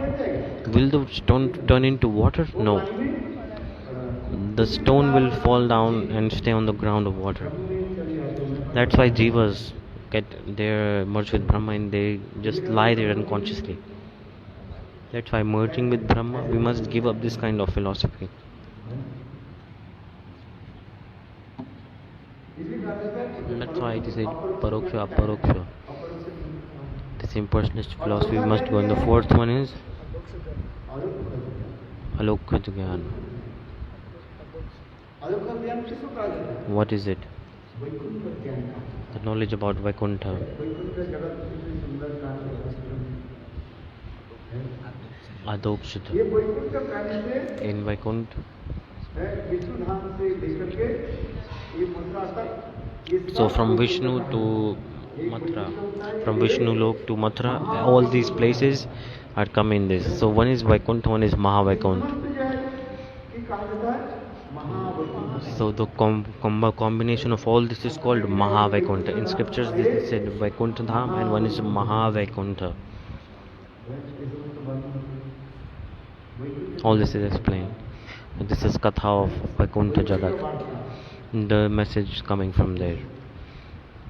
Speaker 1: will the stone turn into water? No. The stone will fall down and stay on the ground of water. That's why jivas get their merged with Brahma and they just lie there unconsciously. That's why merging with Brahma, we must give up this kind of philosophy. That's why it is said paroksha, aparoksha. This impersonalist philosophy must go. And the fourth one is adhokshaja. What is it? The knowledge about Vaikuntha. Adhokshaja. In Vaikuntha. So from Vishnu to Mathura, from Vishnu Lok to Mathura, all these places are come in this. So one is Vaikuntha, one is Mahavaikuntha. So the combination of all this is called Mahavaikuntha. In scriptures this is said Vaikuntha Dham and one is Mahavaikuntha. All this is explained. This is Katha of Vaikuntha Jagat. The message coming from there.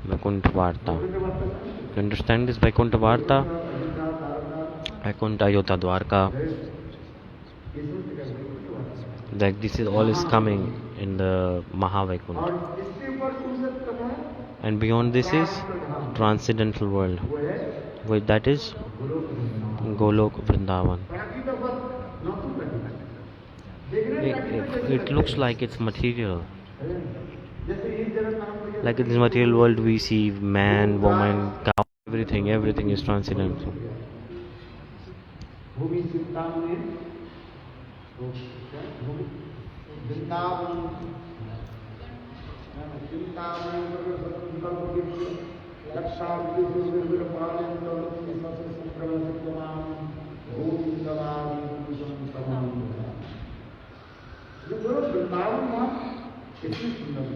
Speaker 1: Vaikuntha Varta. You understand this Vaikuntha Varta? Vaikuntha Ayodhya Dwarka. Like this is all is coming in the Mahavaikuntha. And beyond this is transcendental world. That is Golok Vrindavan. It looks like it's material. Like in this material world we see man, woman, cow, everything is transcendental.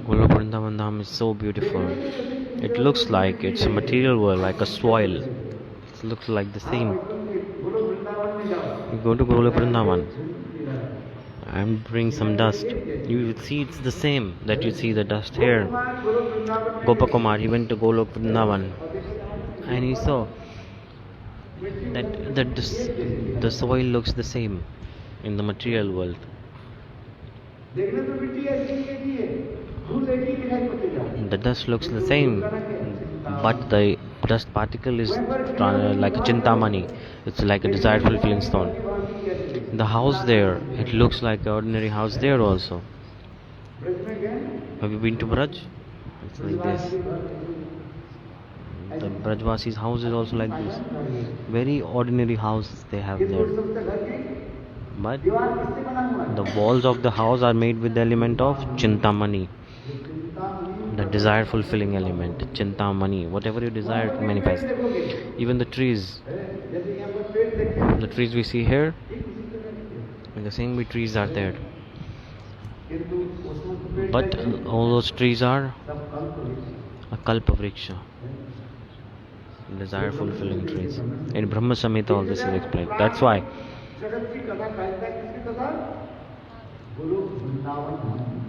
Speaker 1: Golok Vrindavan Dham is so beautiful. It looks like it's a material world, like a soil. It looks like the same. You go to Golok Vrindavan and bring some dust. You will see it's the same that you see the dust here. Gopakumar, he went to Golok Vrindavan and he saw that the soil looks the same in the material world. The dust looks the same, but the dust particle is like a chintamani. It's like a desired fulfilling stone. The house there, it looks like an ordinary house there also. Have you been to Braj? It's like this. The Brajvasi's house is also like this. Very ordinary house they have there. But the walls of the house are made with the element of chintamani, the desire fulfilling element. Chintamani, whatever you desire to manifest. Even the trees we see here, in the same way trees are there. But all those trees are a kalpa vriksha, desire fulfilling trees. In Brahma Samhita all this is explained. That's why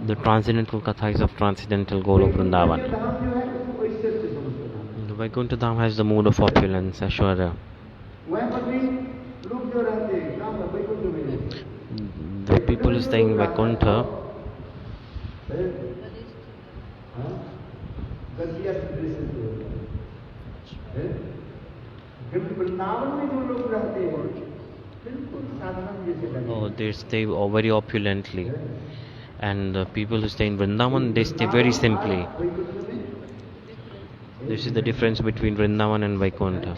Speaker 1: the transcendental katha is of transcendental Golok Vrindavan. The Vaikuntha Dham has the mood of opulence, Aishwarya. The people staying in Vaikuntha, they stay very opulently, and the people who stay in Vrindavan, they stay very simply. This is the difference between Vrindavan and Vaikuntha.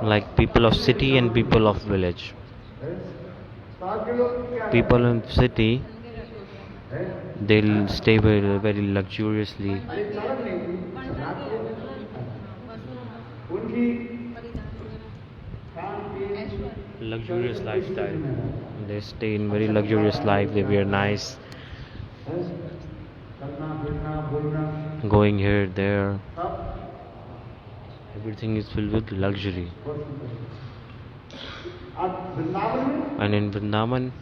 Speaker 1: Like people of city and people of village. People in city, they'll stay very, very luxuriously. Luxurious lifestyle. They stay in very luxurious life. They wear nice, going here, there. Everything is filled with luxury. And in Vrindavan,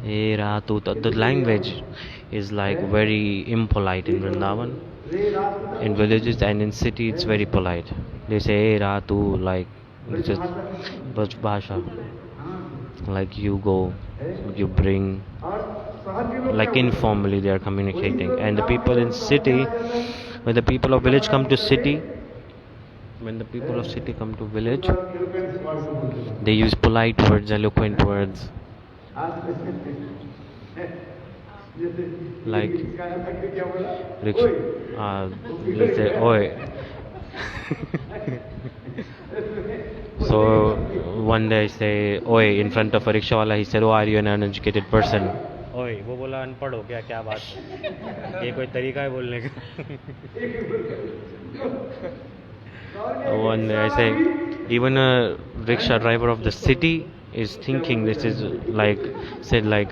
Speaker 1: the language is like very impolite in Vrindavan. In villages and in city, it's very polite. They say Ratu, like it's just Bhasha. Like you go, you bring, like informally they are communicating. And the people in city, when the people of village come to city, village, they use polite words, eloquent words. Like, let's say, oi. So one day I say, oi, in front of a rickshawala, he said, oh, are you an uneducated person? Oi, वो बोला अनपढ़ हो क्या बात है? ये कोई तरीका है बोलने का? One day I say, even a rickshaw driver of the city is thinking this is like,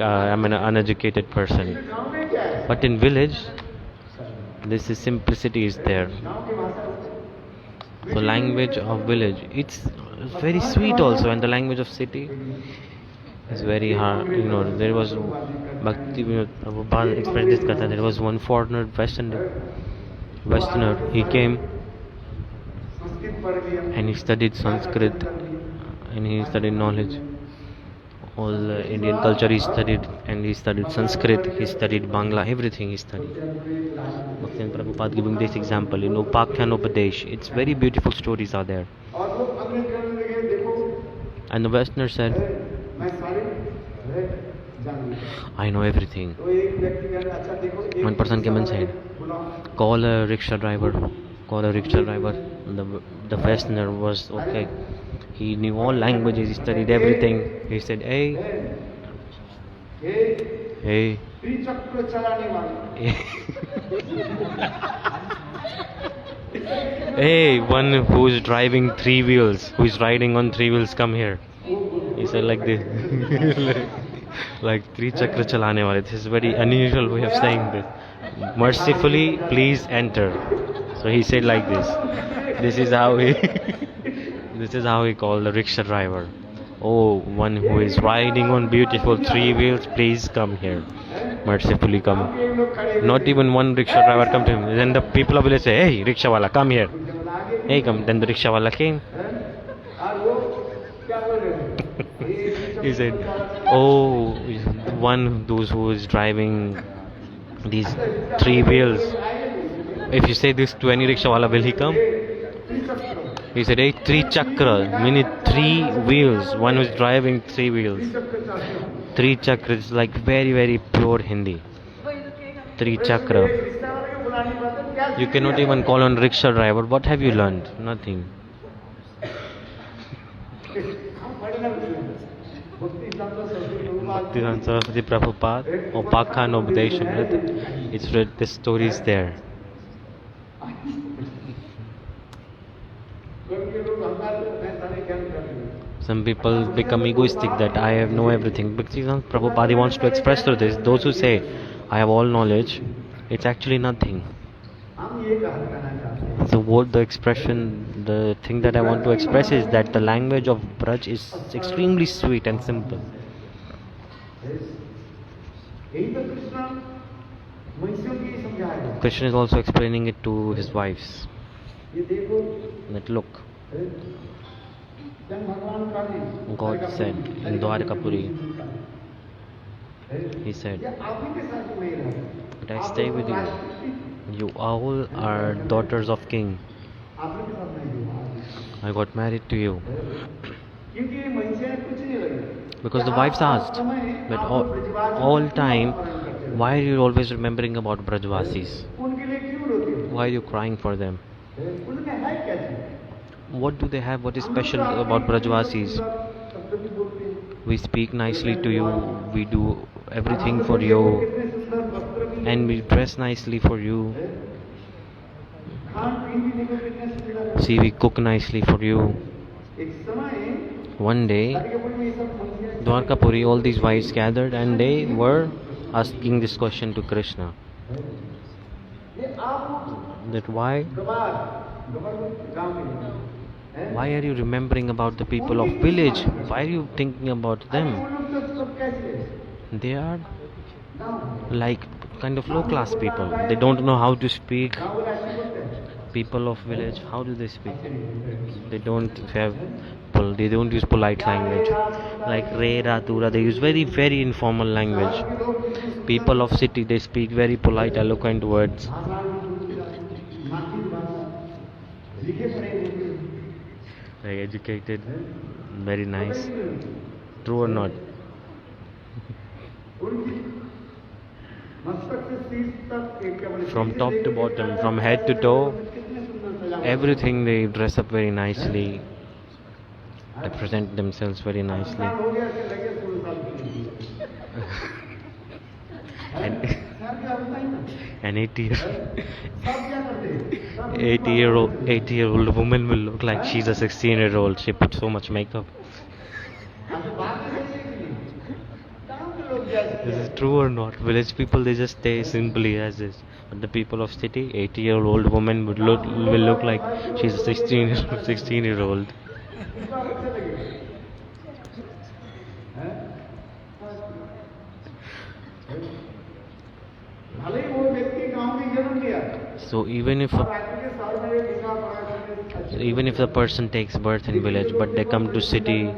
Speaker 1: I'm an uneducated person. But in village, this is simplicity is there. So language of village, it's very sweet also, and the language of city is very hard. There was bhakti, Prabhupada expressed this katha. There was one foreigner, Westerner. He came and he studied Sanskrit and he studied knowledge. All the Indian culture he studied, and he studied Sanskrit, he studied Bangla, everything he studied. Bhakti Prabhupada giving this example, Upakhyan-upadesh, it's very beautiful stories are there. And the Westerner said, I know everything. One person came and said, call a rickshaw driver. The Westerner was okay. He knew all languages, he studied everything. He said, hey. Hey, one who's driving 3 wheels, who is riding on 3 wheels, come here. He said like this. Like 3 chakra chalane wale. This is a very unusual way of saying this. Mercifully, please enter. So he said like this. This is how he called the rickshaw driver. Oh, one who is riding on beautiful 3 wheels, please come here. Mercifully come. Not even one rickshaw driver come to him. Then the people of village say, hey, rickshaw wala, come here. Hey, come. Then the rickshaw wala came. He said, "Oh, one those who is driving these three wheels. If you say this to any rickshaw wala, will he come?" He said, "Hey, three chakra, meaning three wheels. One was driving three wheels. Three chakra is like very, very pure Hindi. Three chakra. You cannot even call on rickshaw driver. What have you learned? Nothing." Bhakti Saraswati Prabhupada or Pakhan Ubdeshamrita. It's read, the story is there. Some people become egoistic that I have know everything. Bhakti Prabhupada wants to express through this. Those who say I have all knowledge, it's actually nothing. So what the expression, the thing that I want to express is that the language of Braj is extremely sweet and simple. Krishna is also explaining it to his wives. That look, God said in Dwarkapuri, He said, "But I stay with you. You all are daughters of king. I got married to you." Because the wives asked, "But all time, why are you always remembering about Brajvasis? Why are you crying for them? What do they have? What is special about Brajvasis? We speak nicely to you, we do everything for you, and we dress nicely for you. See, we cook nicely for you." One day, Dwarkapuri, all these wives gathered and they were asking this question to Krishna. That why are you remembering about the people of village? Why are you thinking about them? They are like kind of low class people. They don't know how to speak. People of village, how do they speak? They don't use polite language like re, ra, tura. They use very, very informal language. People of city, they speak very polite, eloquent words. Very educated, very nice. True or not? From top to bottom, from head to toe, everything they dress up very nicely. They present themselves very nicely. An 80-year-old woman will look like she's a 16-year-old. She put so much makeup. Is it true or not? Village people, they just stay simply as is. But the people of city, 80-year-old woman will look like she's a 16-year-old. So even if the person takes birth in village, but they come to city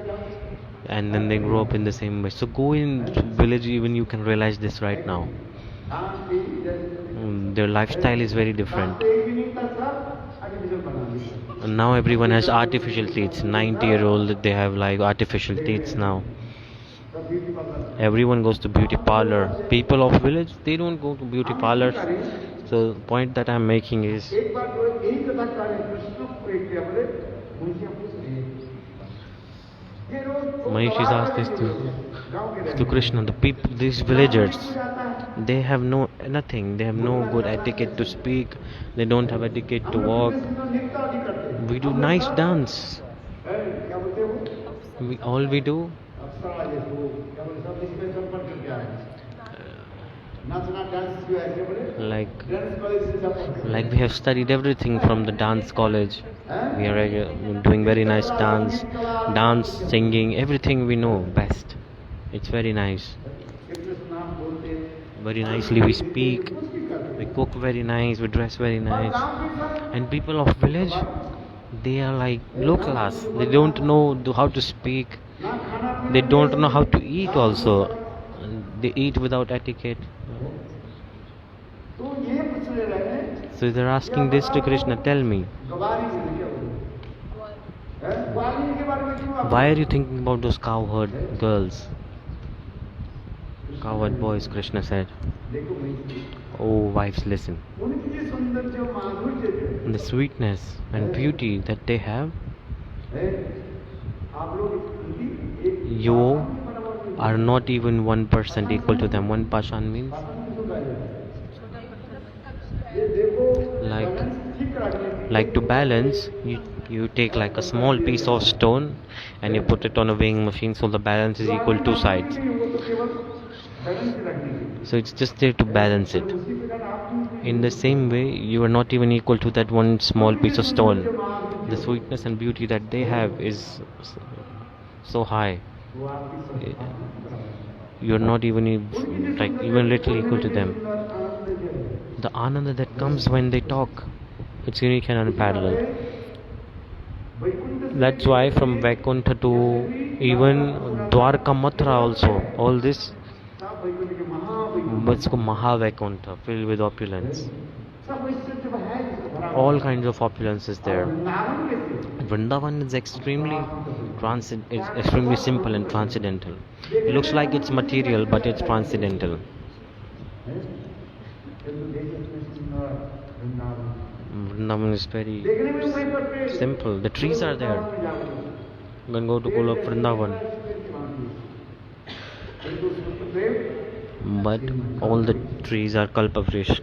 Speaker 1: and then they grow up in the same way. So go in village, even you can realize this right now. Their lifestyle is very different. And now everyone has artificial teeth. 90-year-old, they have like artificial teeth now. Everyone goes to beauty parlor. People of village, they don't go to beauty parlors. So the point that I'm making is, Manish is asked this to Krishna. The people, these villagers, they have nothing. They have no good etiquette to speak. They don't have etiquette to walk. We do nice dance. All we do. Like we have studied everything from the dance college. We are doing very nice dance, singing, everything we know best. It's very nice. Very nicely we speak, we cook very nice, we dress very nice. And people of village, they are like low class. They don't know how to speak. They don't know how to eat also. They eat without etiquette. So they're asking this to Krishna, tell me, why are you thinking about those cowherd girls? Cowherd boys, Krishna said. Oh, wives, listen. The sweetness and beauty that they have, you are not even 1% equal to them. 1% means like to balance, you take like a small piece of stone and you put it on a weighing machine, so the balance is equal to two sides. So it's just there to balance it. In the same way, you are not even equal to that one small piece of stone. The sweetness and beauty that they have is so high. You're not even little equal to them. The ananda that comes when they talk, it's unique and unparalleled. That's why from Vaikuntha to even Dwarka, Mathura also, all this, it's called Mahavaikuntha, filled with opulence. All kinds of opulence is there. Vrindavan is extremely simple and transcendental. It looks like it's material, but it's transcendental. Vrindavan is very simple. The trees are there. You can go to Golok Vrindavan. But all the trees are kalpavriksha.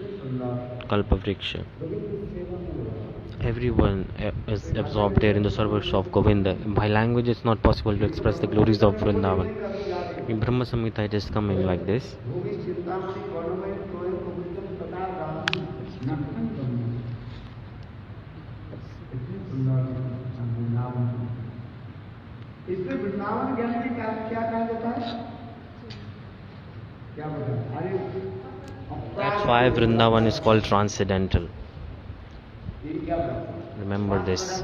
Speaker 1: Everyone is absorbed there in the service of Govinda. By language, it's not possible to express the glories of Vrindavan. In Brahma Samhita, it is coming like this. That's why Vrindavan is called transcendental. Remember this.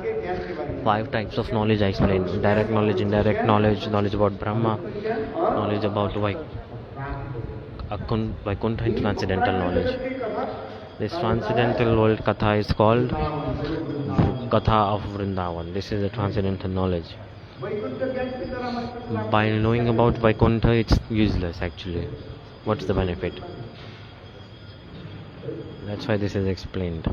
Speaker 1: 5 types of knowledge I explained. Direct knowledge, indirect knowledge, knowledge about Brahma, knowledge about Vaikuntha, and transcendental knowledge. This transcendental world katha is called Katha of Vrindavan. This is the transcendental knowledge. By knowing about Vaikuntha, it's useless actually. What's the benefit? That's why this is explained.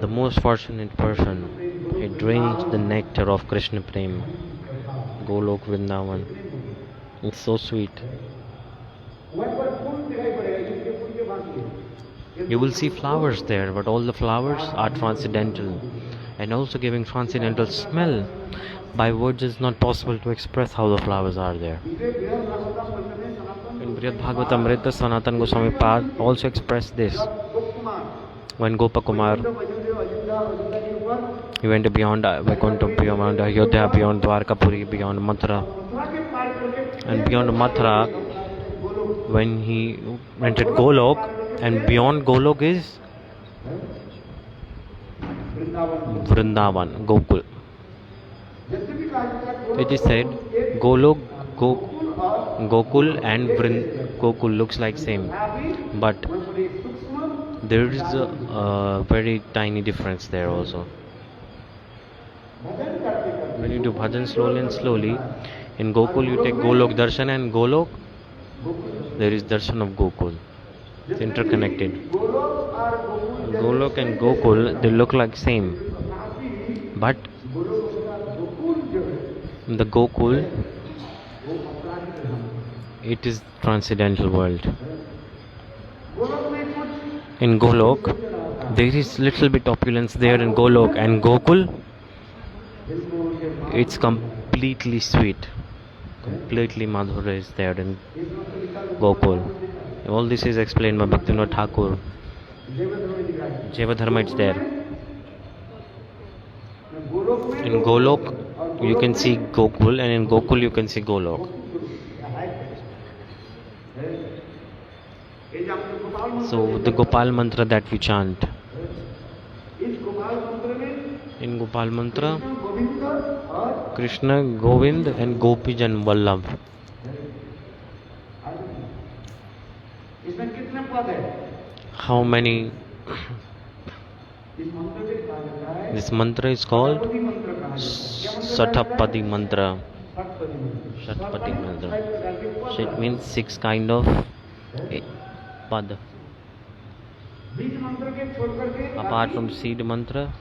Speaker 1: The most fortunate person, he drinks the nectar of Krishna Prem. Golok Vrindavan. It's so sweet. You will see flowers there, but all the flowers are transcendental and also giving transcendental smell. By words it's not possible to express how the flowers are there. In Brihad Bhagavatamrita, Sanatana Goswami Pad also expressed this. When Gopakumar, he went beyond Vaikuntha, beyond Ayodhya, beyond Dwarkapuri, beyond Mathura. And beyond Mathura, when he entered Golok, and beyond Golok is Vrindavan, Gokul. It is said Golok, Gokul and Gokul looks like same, but there is a very tiny difference there also. When you do bhajan slowly and slowly, in Gokul you take Golok darshan, and Golok there is darshan of Gokul. It's interconnected. Golok and Gokul, they look like same, but the Gokul, it is transcendental world. In Golok, there is little bit opulence there in Golok, and Gokul, it's completely sweet. Completely Madhura is there in Gokul. All this is explained by Bhaktivinoda Thakur. Jeva Dharma is there. In Golok, you can see Gokul, and in Gokul, you can see Golok. So the Gopal mantra that we chant. In Gopal mantra, Krishna, Govind and Gopijan Vallabh. How many? This mantra is called Satapadi mantra. Satapadi mantra. So it means 6 kind of pad. Apart from seed mantra,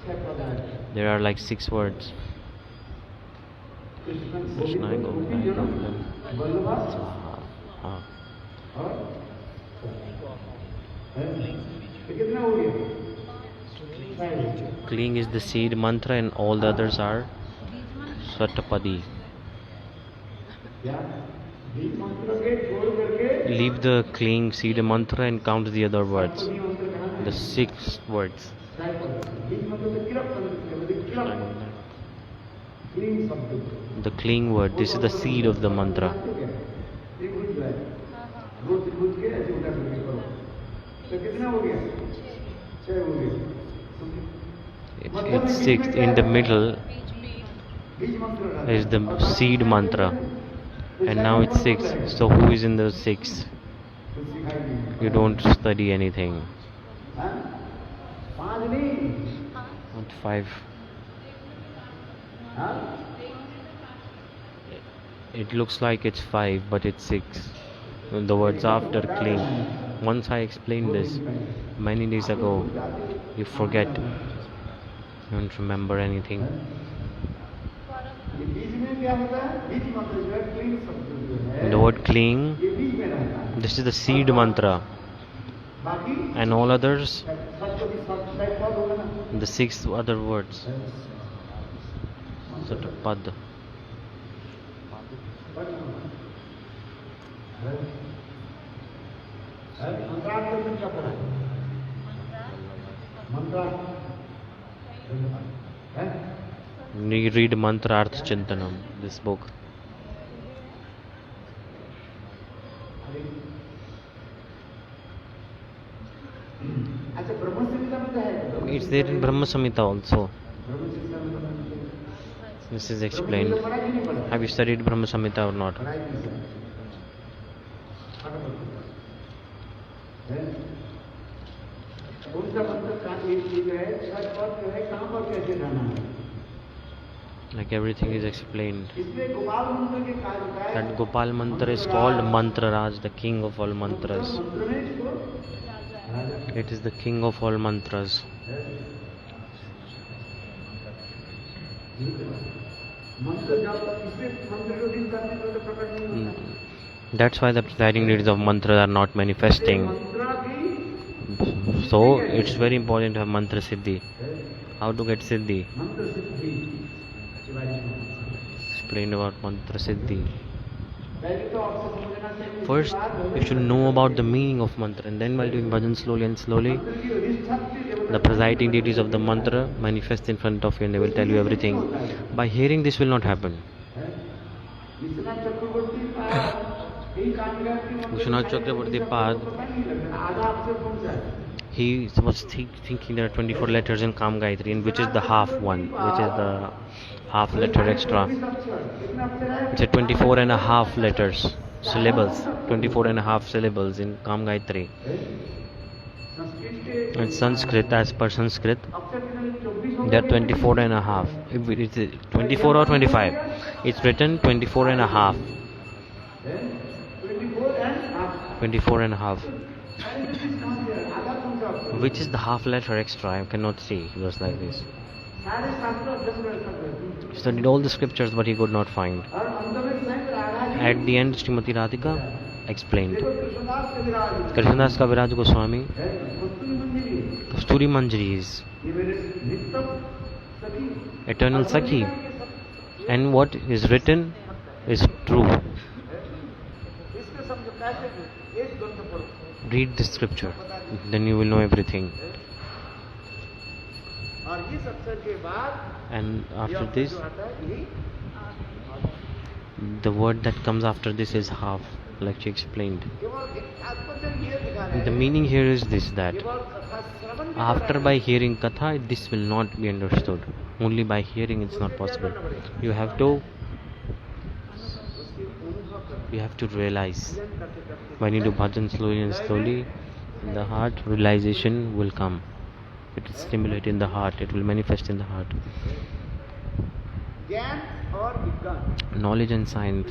Speaker 1: there are like 6 words. Krishna, Govinda, Kling is the seed mantra and all the others are Satapadi. Leave the Kling seed mantra and count the other words. The 6 words. The Kling word, this is the seed of the mantra. It's 6. In the middle is the seed mantra, and now it's 6. So who is in the 6? You don't study anything. Not 5. It looks like it's 5, but it's 6. The words after Kling. Once I explained this many days ago, you forget. You don't remember anything. The word Kling, this is the seed mantra, and all others, the 6 other words. Sort of pad. Read Mantra Arth Chintanam, this book. It's there in Brahma Samhita also. This is explained. Have you studied Brahma Samhita or not? Like everything is explained. That Gopal mantra is called Mantra Raj, the king of all mantras. It is the king of all mantras. That's why the presiding leaders of mantras are not manifesting. So it's very important to have mantra siddhi. How to get siddhi? Explained about mantra siddhi. First, you should know about the meaning of mantra, and then while doing bhajan slowly and slowly, the presiding deities of the mantra manifest in front of you and they will tell you everything. By hearing, this will not happen. Vishwanath Chakravarti Pad, he was thinking there are 24 letters in Kam Gayatri, and which is the half one, which is the half letter extra. It's a 24 and a half letters, syllables, 24 and a half syllables in Kam Gayatri. In Sanskrit, as per Sanskrit, they are 24 and a half. If it is 24 or 25, it's written 24 and a half. 24 and a half. Which is the half letter extra? I cannot see. It was like this. He studied all the scriptures, but he could not find. At the end, Srimati Radhika explained. Krishnadas Kaviraj Goswami, Kasturi Manjari is eternal Sakhi, and what is written is true. Read the scripture, then you will know everything. And after this, the word that comes after this is half. like she explained. The meaning here is this, that after by hearing katha, this will not be understood. Only by hearing it's not possible. You have to realize. When you do bhajan slowly and slowly, in the heart, realization will come. It will stimulate in the heart, it will manifest in the heart. Knowledge and science.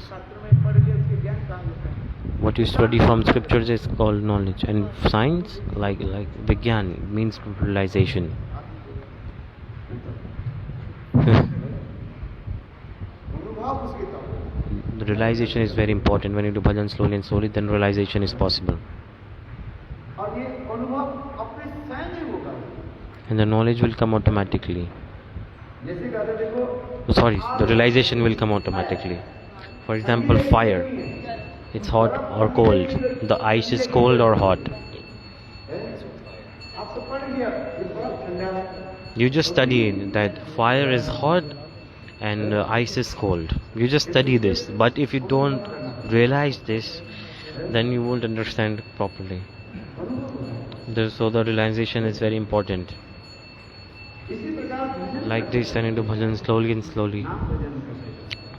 Speaker 1: What you study from scriptures is called knowledge, and science, like vigyan, means realization. The realization is very important. When you do bhajan slowly and slowly, then realization is possible. And the knowledge will come automatically. The realization will come automatically. For example, fire. It's hot or cold. The ice is cold or hot. You just study that fire is hot and ice is cold. You just study this. But if you don't realize this, then you won't understand properly. So the realization is very important. Like this, I need to bhajan slowly and slowly,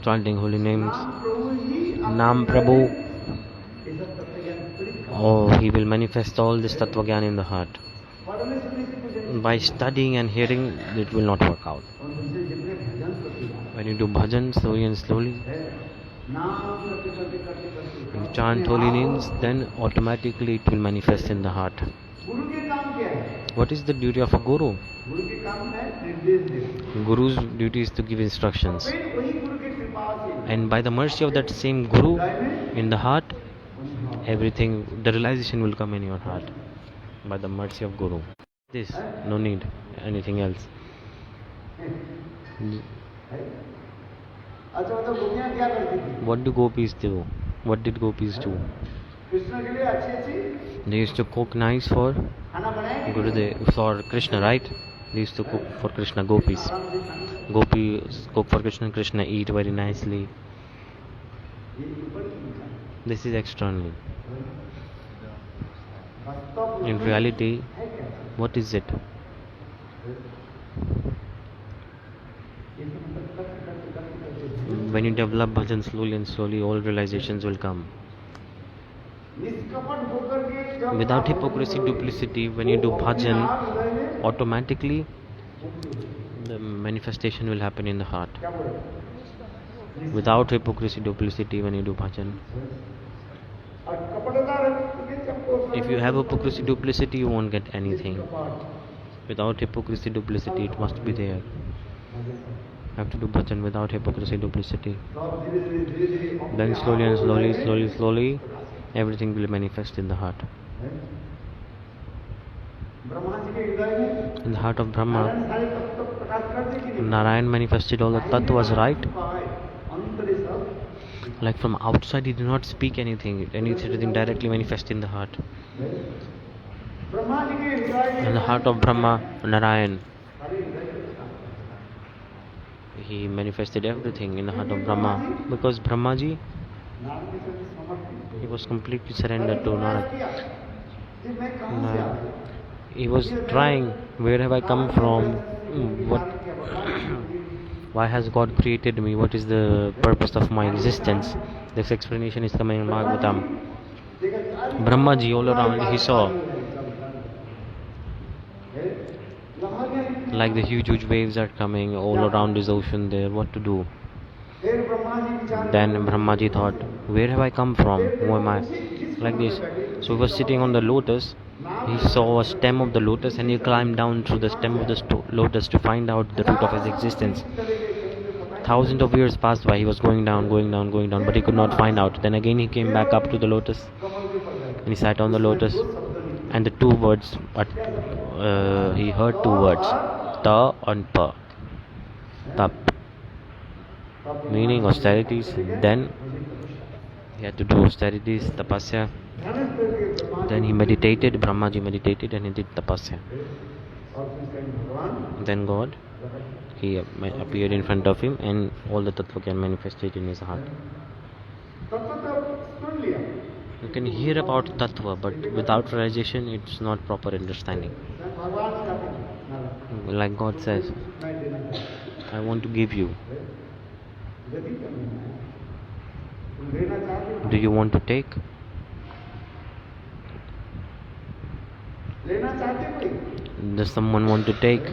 Speaker 1: chanting holy names. Naam Prabhu. Oh, he will manifest all this tattva gyan in the heart. By studying and hearing, it will not work out. When you do bhajan slowly and slowly, you chant holy names, then automatically it will manifest in the heart. What is the duty of a guru? Guru's duty is to give instructions. And by the mercy of that same guru in the heart, everything, the realization will come in your heart. By the mercy of guru. This, no need anything else. What do gopis do? What did gopis do? They used to cook nice for Gurudev, for Krishna, right? They used to cook for Krishna, gopis. Gopis cook for Krishna, Krishna eat very nicely. This is externally. In reality, what is it? When you develop bhajan slowly and slowly, all realizations will come. Without hypocrisy, duplicity, when you do bhajan, automatically the manifestation will happen in the heart. Without hypocrisy, duplicity, when you do bhajan. If you have hypocrisy, duplicity, you won't get anything. Without hypocrisy, duplicity, it must be there. You have to do bhajan without hypocrisy, duplicity. Then slowly and slowly, everything will manifest in the heart. In the heart of Brahma, Narayan manifested all the tattvas, right? Like from outside, he did not speak anything. Anything directly manifest in the heart. In the heart of Brahma, Narayan, he manifested everything in the heart of Brahma. Because Brahmaji, he was completely surrendered to Narad. He was trying, where have I come from? Why has God created me? What is the purpose of my existence? This explanation is coming in Bhagavatam. Brahmaji, all around, he saw like the huge waves are coming all around this ocean there. What to do? Then Brahmaji thought, where have I come from? Who am I? Like this. So he was sitting on the lotus. He saw a stem of the lotus and he climbed down through the stem of the lotus to find out the root of his existence. Thousands of years passed by. He was going down, but he could not find out. Then again he came back up to the lotus and he sat on the lotus, and the two words, he heard two words, ta and pa, tap, meaning austerities. Then he had to do austerities, tapasya. Then he meditated, Brahmaji meditated, and he did tapasya. Then God, he appeared in front of him, and all the tattva can manifested in his heart. You can hear about tattva, but without realization, it's not proper understanding. Like God says, I want to give you. Do you want to take? Does someone want to take?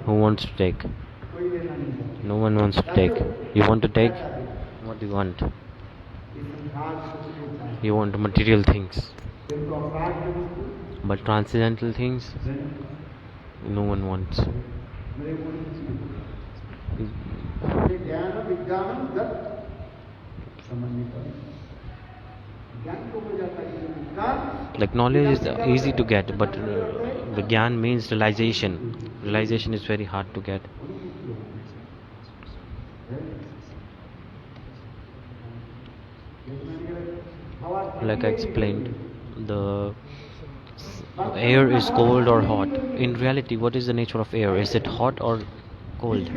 Speaker 1: Who wants to take? No one wants to take. You want to take? What do you want? You want material things. But transcendental things, no one wants. Like knowledge is easy to get, but the gyan means realization. Realization is very hard to get. Like I explained, the air is cold or hot. In reality, what is the nature of air? Is it hot or cold?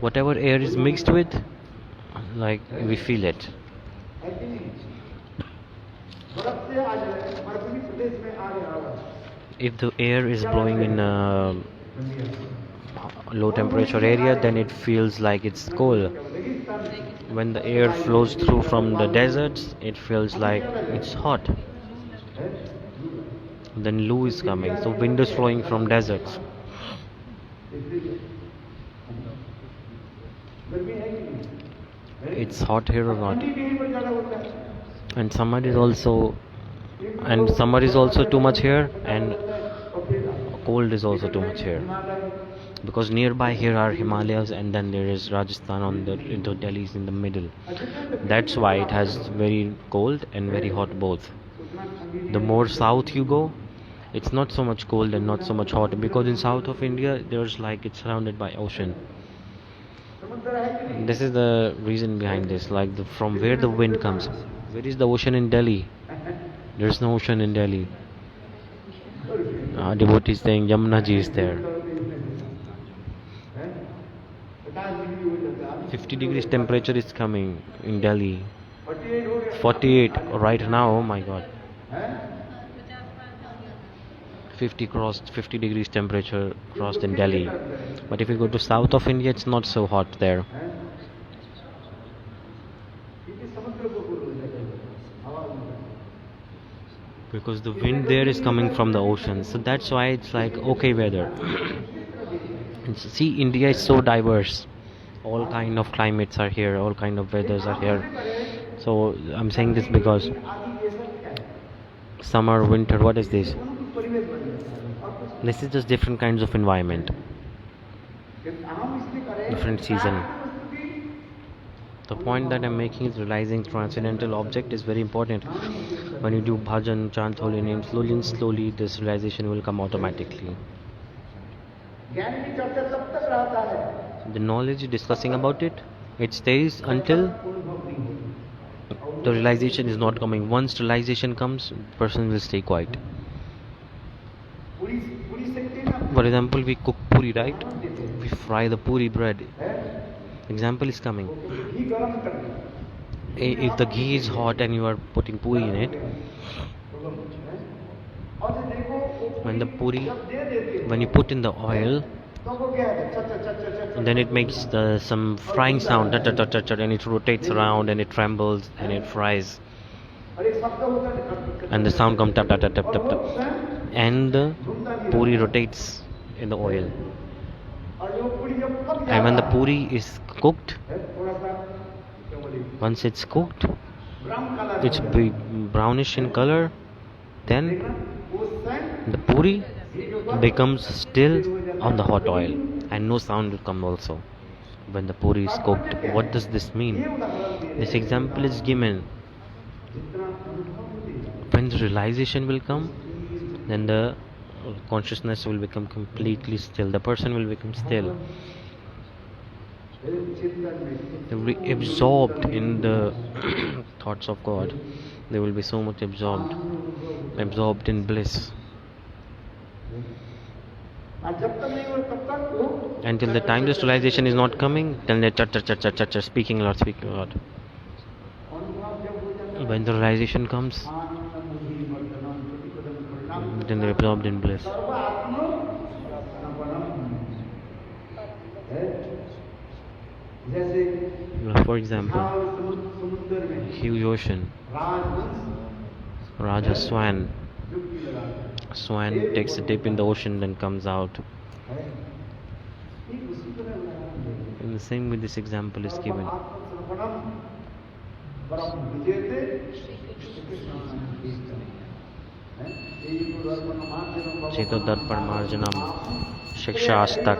Speaker 1: Whatever air is mixed with, like we feel it. If the air is blowing in a low temperature area, then it feels like it's cold. When the air flows through from the deserts, it feels like it's hot. Then Lu is coming, so wind is flowing from deserts. It's hot here or not? And summer is also too much here, and cold is also too much here. Because nearby here are Himalayas, and then there is Rajasthan into Delhi is in the middle. That's why it has very cold and very hot both. The more south you go, it's not so much cold and not so much hot, because in south of India there's like it's surrounded by ocean. This is the reason behind this, like from where the wind comes. Where is the ocean in Delhi? There's no ocean in Delhi. Devotees saying Yamuna ji is there. 50 degrees temperature is coming in Delhi. 48 right now, oh my god. 50 degrees temperature crossed in Delhi. But if you go to south of India, it's not so hot there. Because the wind there is coming from the ocean, so that's why it's like okay weather. See, India is so diverse. All kind of climates are here, all kind of weathers are here. So I'm saying this because summer, winter, what is this? This is just different kinds of environment, different season. The point that I'm making is realizing transcendental object is very important. When you do bhajan, chant holy names, slowly and slowly this realization will come automatically. The knowledge discussing about it, it stays until the realization is not coming. Once realization comes, person will stay quiet. For example, we cook puri, right? We fry the puri bread. Example is coming. If the ghee is hot and you are putting puri in it, when you put in the oil, then it makes some frying sound, and it rotates around and it trembles and it fries, and the sound comes tap tap tap tap tap tap, and the puri rotates in the oil. And when the puri is cooked, once it's cooked, it's brownish in color, then the puri becomes still on the hot oil and no sound will come also when the puri is cooked. What does this mean? This example is given when the realization will come, then the consciousness will become completely still, the person will become still, absorbed in the thoughts of God. They will be so much absorbed in bliss. Until the time this realization is not coming, then they're speaking a lot. When the realization comes, then they're absorbed in bliss. For example, huge ocean, Raja Swan takes a dip in the ocean, then comes out. In the same way, this example is given. Chetodharpan marjanam shikshastak.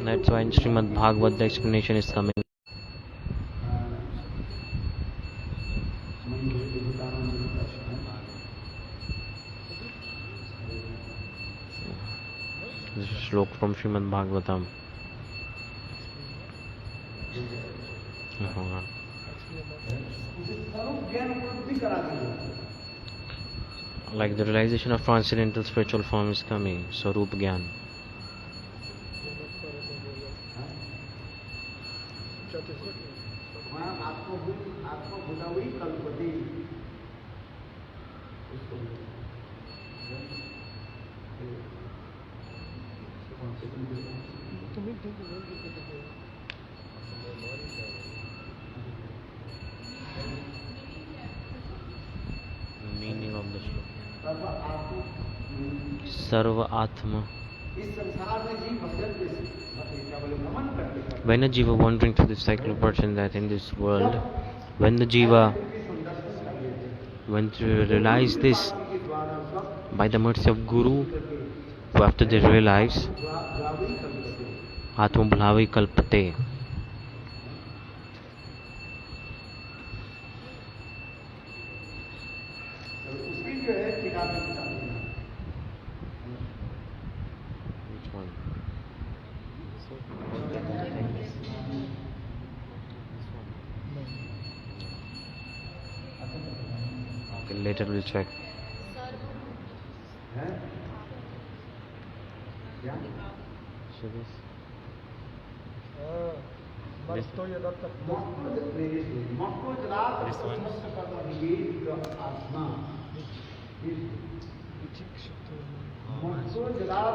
Speaker 1: That's why in Srimad Bhagavad the explanation is coming. This is Sloka from Srimad Bhagavatam. Like the realization of transcendental spiritual form is coming, Swarup Gyan. Meaning of the shloka. Sarva Atma. When a jiva wandering through the cycle of birth and death in this world, when the jiva to realize this by the mercy of Guru, after they realize anyābhilāṣitā-śūnyaṁ. Which one? Okay, later we'll check. So this one?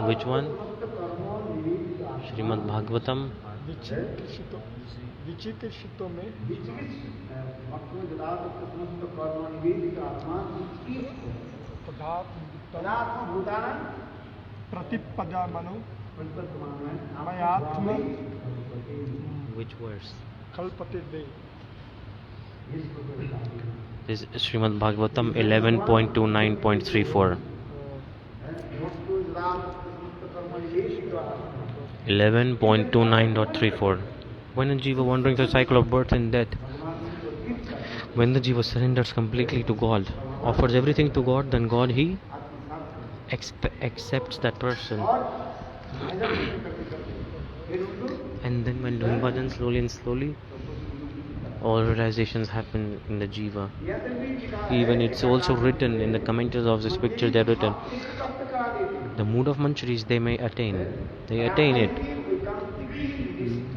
Speaker 1: Which one? Srimad Bhagavatam. Which verse? This is Srimad Bhagavatam 11.29.34. 11.29.34. When a jiva wandering through the cycle of birth and death, when the jiva surrenders completely to God, offers everything to God, then God he accepts that person. And then when doing bhajan slowly and slowly, all realizations happen in the jiva. Even it's also written in the commentaries of this picture, they're written, the mood of manjaris they may attain. They attain it.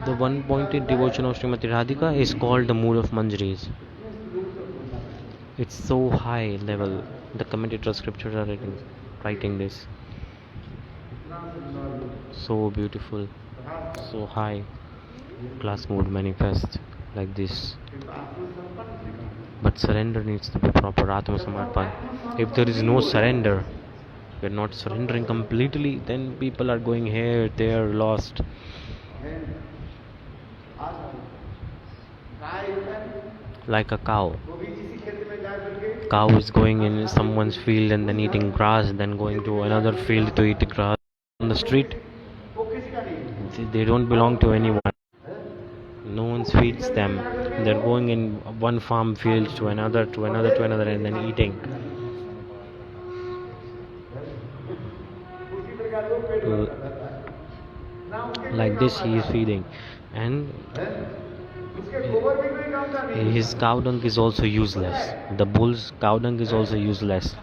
Speaker 1: The one-pointed devotion of Srimati Radhika is called the mood of manjaris. It's so high level. The commentator of scriptures are writing this. So beautiful, so high class mood manifest like this. But surrender needs to be proper. Atma Samarpan. If there is no surrender, we are not surrendering completely, then people are going here, there, lost. Like a cow. Cow is going in someone's field and then eating grass, then going to another field to eat grass on the street. They don't belong to anyone. No one feeds them. They're going in one farm field to another, and then eating. Like this he is feeding, and his cow dung is also useless. The bull's cow dung is also useless,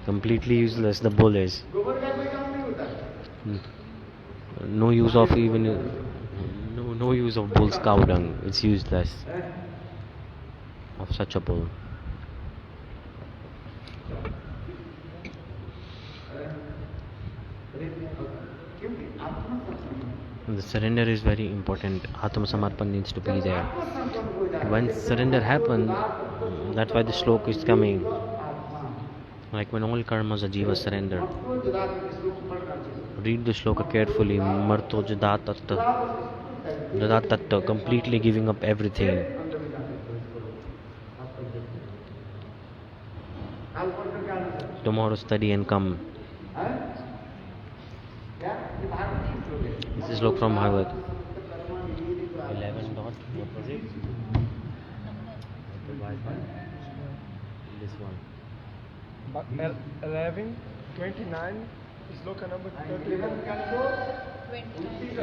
Speaker 1: completely useless. The bull is no use of even no use of bull's cow dung. It's useless. of such a bull. The surrender is very important. Atma Samarpan needs to be there. When surrender happens, that's why the Sloka is coming. Like when all karmas are jiva surrender. Read the Sloka carefully. Marto jadatatta, completely giving up everything. Tomorrow study and come. This is Sloka from Bhagavad. 11 dot, what was it? This one.
Speaker 2: 11:29, Sloka number 31.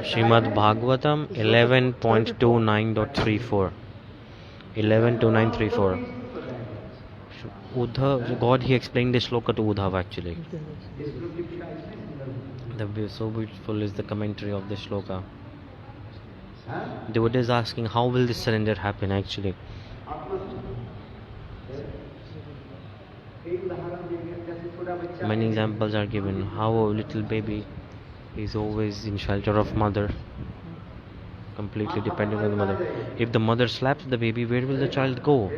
Speaker 1: Srimad Bhagavatam 11.29.34. 11.2934. Uddhav, God, he explained this sloka to Uddhav actually. So beautiful is the commentary of this sloka. Devotees asking, how will this surrender happen actually? Many examples are given. How a little baby is always in shelter of mother, completely dependent on the mother. If the mother slaps the baby, where will the child go?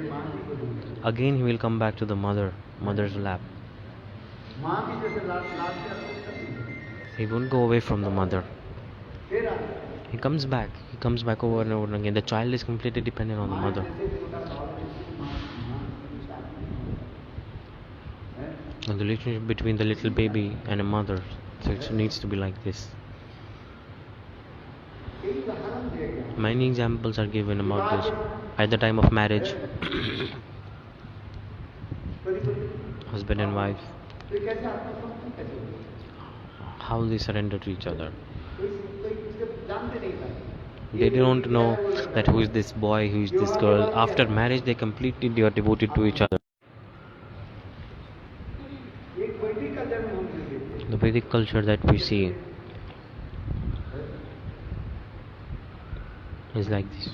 Speaker 1: Again he will come back to the mother's lap. He won't go away from the mother. He comes back over and over again. The child is completely dependent on the mother. And the relationship between the little baby and a mother, so it needs to be like this. Many examples are given about this. At the time of marriage, husband and wife, how they surrender to each other. They don't know that who is this boy, who is this girl. After marriage, they are devoted to each other. The Vedic culture that we see is like this.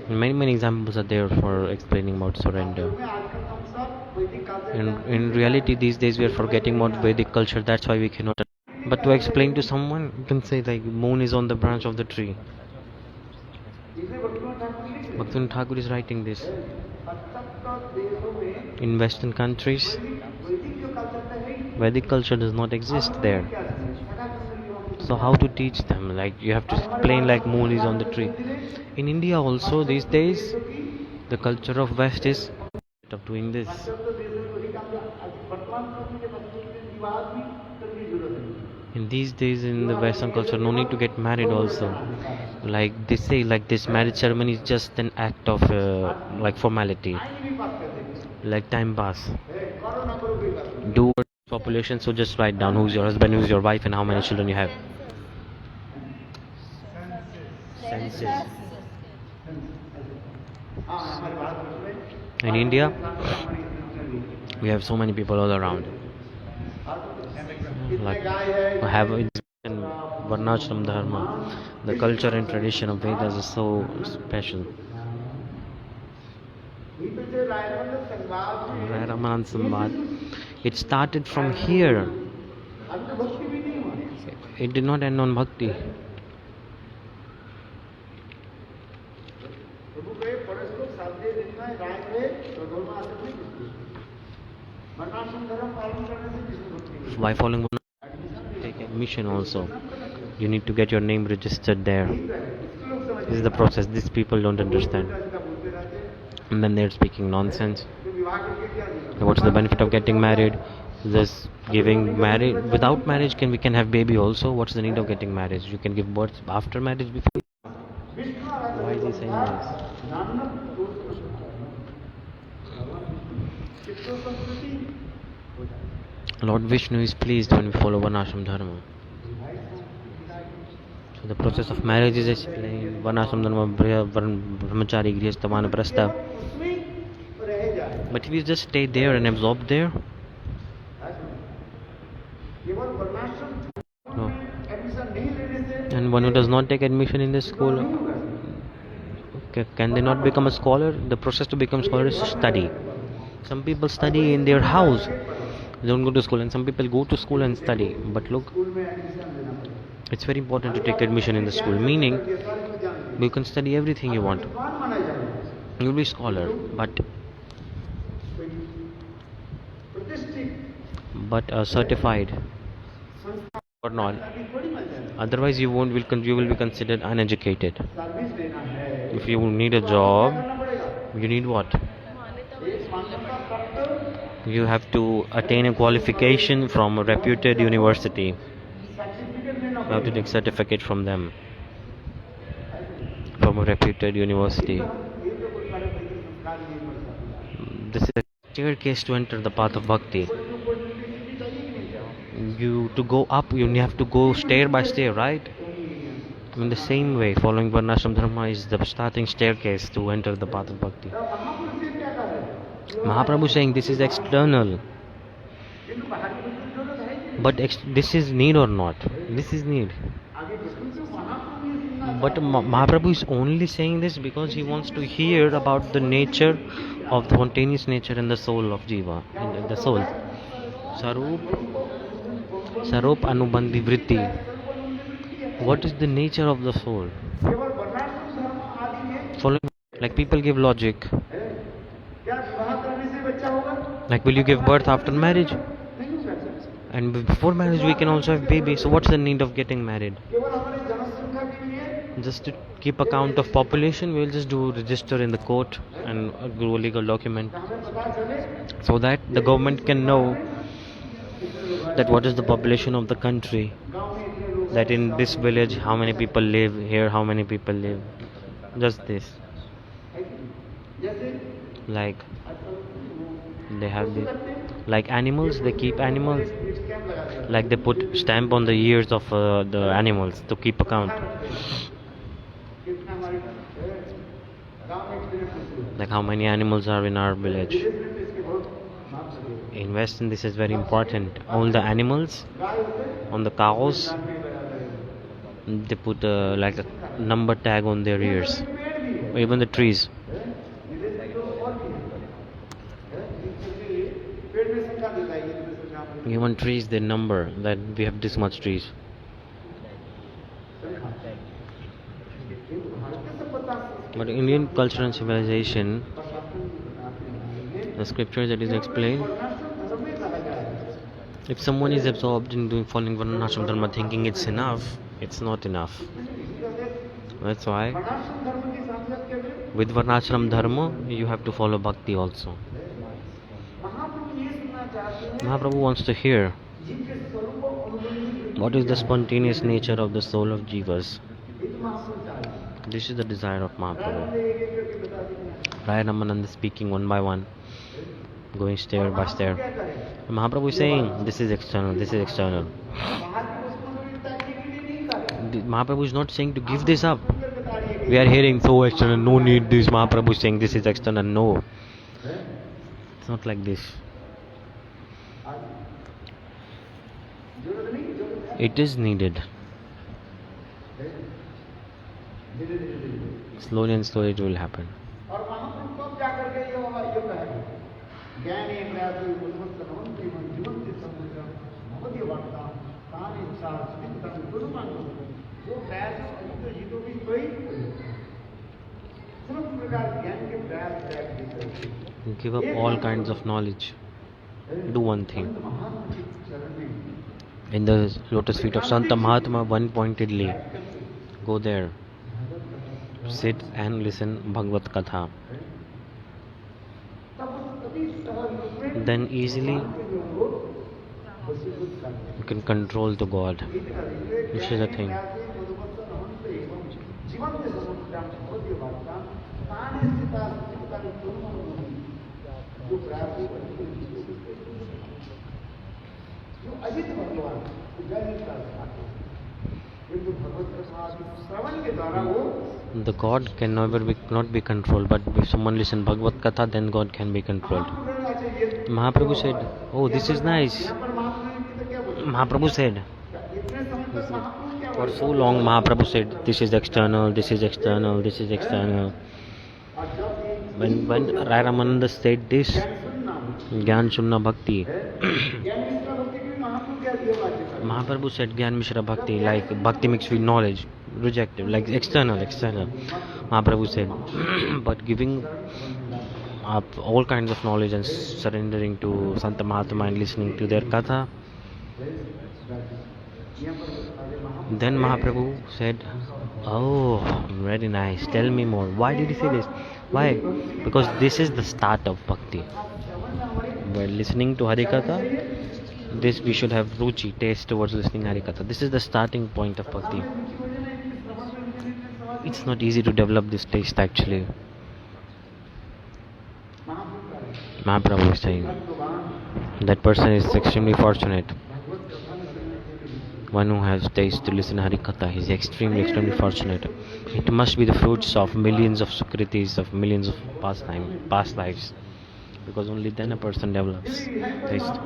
Speaker 1: Many examples are there for explaining about surrender. In reality, these days we are forgetting about Vedic culture. That's why we cannot. But to explain to someone, you can say like moon is on the branch of the tree. Bhaktivinoda Thakur is writing this. In Western countries, Vedic culture does not exist there. So how to teach them? Like you have to explain like moon is on the tree. In India also these days, the culture of West is of doing this. In these days in the Western culture, no need to get married also. Like they say, like this marriage ceremony is just an act of like formality, like time pass. Do population, so just write down who's your husband, who's your wife, and how many children you have. Census. In India, we have so many people all around. Like we have in Varnashram Dharma, the culture and tradition of Vedas is so special. Ramanand Samvad. It started from here. It did not end on bhakti. By following one, take admission also. You need to get your name registered there. This is the process. These people don't understand. And then they're speaking nonsense. What's the benefit of getting married? Just giving marriage. Without marriage, we can have baby also. What's the need of getting married? You can give birth after marriage. Before. Why is he saying this? Lord Vishnu is pleased when we follow Varnashram Dharma. So the process of marriage is explained. Varnashram Dharma, Brahmachari, Grihastha, Vanaprastha. But if you just stay there and absorb there, no. And one who does not take admission in this school, Can they not become a scholar? The process to become scholar is to study. Some people study in their house. They don't go to school, and some people go to school and study. But look, it's very important to take admission in the school, meaning you can study everything you want. You'll be scholar, but certified or not. Otherwise, you will be considered uneducated. If you need a job, you need what? You have to attain a qualification from a reputed university. You have to take certificate from them, from a reputed university. This is a staircase to enter the path of bhakti. To go up, you have to go stair by stair, right? In the same way, following Varnashram Dharma is the starting staircase to enter the path of bhakti. Mahaprabhu is saying this is external. But this is need or not? This is need. But Mahaprabhu is only saying this because he wants to hear about the nature of the spontaneous nature in the soul of Jiva, in the soul. Sarup Anubandhi Vritti. What is the nature of the soul? Following, like people give logic. Like, will you give birth after marriage? And before marriage we can also have baby. So what's the need of getting married? Just to keep account of population, we will just do register in the court and do a legal document, so that the government can know that what is the population of the country, that in this village how many people live, here how many people live. Just this. Like they have like animals, they keep animals, like they put stamp on the ears of the animals to keep account. Like how many animals are in our village. In Western this is very important. All the animals on the cows, they put like a number tag on their ears. Even the trees. Even trees, they number that we have this much trees. But Indian culture and civilization, the scripture that is explained, if someone is absorbed in following Varnashram Dharma thinking it's enough, it's not enough. That's why with Varnashram Dharma you have to follow bhakti also. Mahaprabhu wants to hear what is the spontaneous nature of the soul of jivas. This is the desire of Mahaprabhu. Raya Ramananda is speaking one by one, going stair by stair. Mahaprabhu is saying this is external, this is external. Mahaprabhu is not saying to give this up. We are hearing so external, no need this. Mahaprabhu is saying this is external. No, it's not like this. It is needed. Slowly and slowly it will happen. Give up all kinds of knowledge. Do one thing. In the lotus feet of Santa Mahatma, one-pointedly go there, sit and listen Bhagavad Katha. Then easily you can control the God. This is the thing. The God can never not be controlled, but if someone listens Bhagavad Katha, then God can be controlled. Mahaprabhu said, oh, this is nice. Mahaprabhu said, for so long Mahaprabhu said, this is external, this is external, this is external. when Ramananda said this, Gyan Shunna Bhakti, Mahaprabhu said Gyan Mishra Bhakti, like Bhakti mixed with knowledge, rejected, like external. Mahaprabhu said, but giving up all kinds of knowledge and surrendering to Santa Mahatma and listening to their katha. Then Mahaprabhu said, oh, very nice, tell me more. Why did he say this? Why? Because this is the start of bhakti. While listening to harikatha, this we should have ruchi, taste towards listening harikatha. This is the starting point of bhakti. It's not easy to develop this taste actually. Mahaprabhu is saying that person is extremely fortunate. One who has taste to listen harikatha is extremely fortunate. It must be the fruits of millions of sukritis, of millions of past lives, because only then a person develops taste.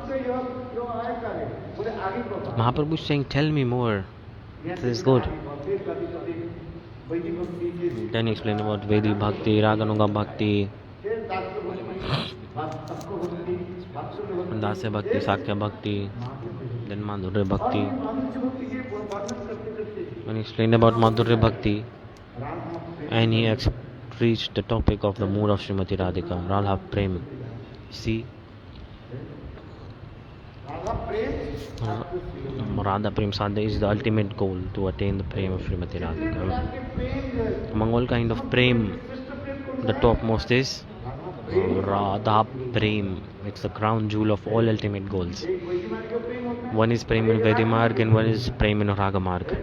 Speaker 1: Mahaprabhu is saying, tell me more. This is good. Then he explained about Vedic Bhakti, Raganuga Bhakti, Dasya Bhakti, Sakya Bhakti, then Madhurya Bhakti. When he explained about Madhurya Bhakti, and he reached the topic of the mood of Srimati Radhika, Radha Prem. See, Radha Prem Sadhya is the ultimate goal, to attain the Prem of Srimati Radhika. Among all kind of Prem, the topmost is Radha Prem. It's the crown jewel of all ultimate goals. One is Prem in Vedimarg and one is Prem in Ragamarg.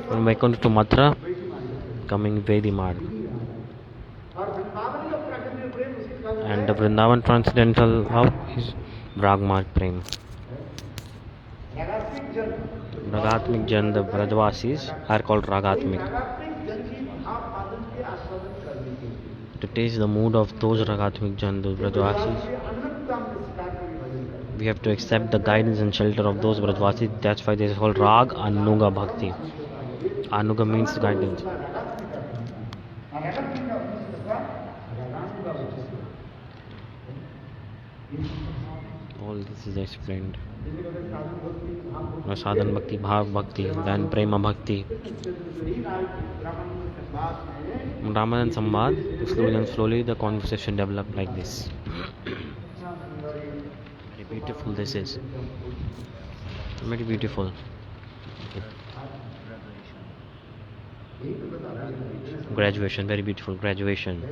Speaker 1: From Vaikuntha to Mathura, coming Vedimarg. And the Vrindavan transcendental love is Ragmarg Prem. Ragatmik Jan, the Brajvasis are called Ragatmik. To taste the mood of those Ragatmik Jan, those Brajvasis, we have to accept the guidance and shelter of those Brajvasis. That's why this is called Rag Anuga Bhakti. Anuga means guidance. All this is explained. Sadhan Bhakti, Bhav Bhakti, then Prema Bhakti. Ramadan Samvad, slowly the conversation developed like this. Very beautiful this is. Very beautiful. Graduation, very beautiful graduation.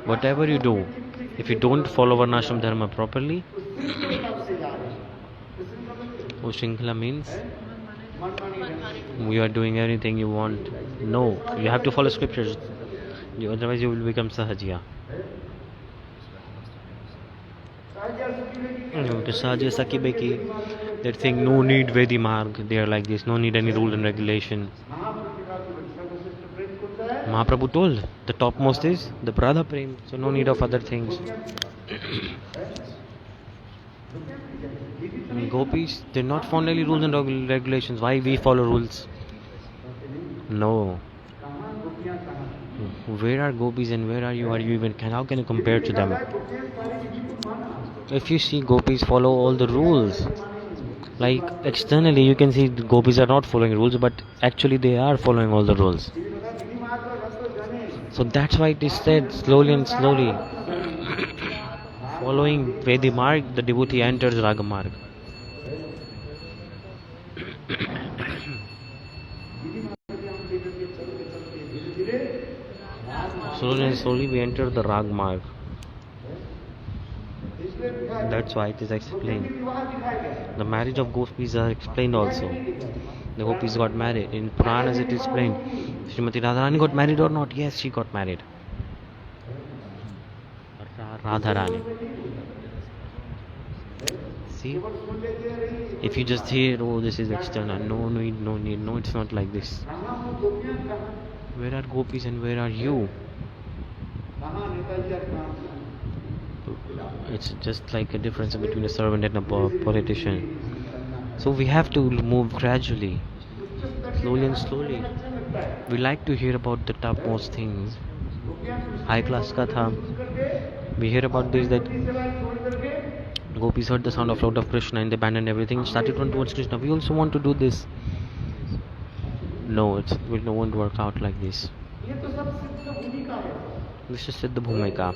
Speaker 1: Whatever you do, if you don't follow Varnashram Dharma properly, Shrinkhala means you are doing everything you want. No, you have to follow scriptures. Otherwise you will become Sahajya. Sahajya Sakibeki, they think no need Vedimarg, they are like this, no need any rule and regulation. Mahaprabhu told, the topmost is the Radha Prem, so no need of other things. Gopis, they're not found any rules and regulations. Why we follow rules? No. Where are gopis and where are you? How can you compare to them? If you see gopis follow all the rules, like externally you can see the gopis are not following rules, but actually they are following all the rules. So that's why it is said slowly and slowly. Following Vedimarg, the devotee enters Ragamarg. Slowly and slowly we enter the Ragmarg. That's why it is explained. The marriage of gopis are explained also. The gopis got married. In Puranas it is explained. Srimati Radharani got married or not? Yes, she got married. Radharani. See? If you just hear, oh, this is external. No need. No, it's not like this. Where are gopis and where are you? It's just like a difference between a servant and a politician. So we have to move gradually. slowly and slowly. We like to hear about the topmost things, high class katha. We hear about this that gopis heard the sound of Lord of Krishna and they abandoned everything and started run towards Krishna. We also want to do this. No, it won't work out like this. This is Siddha Bhumika.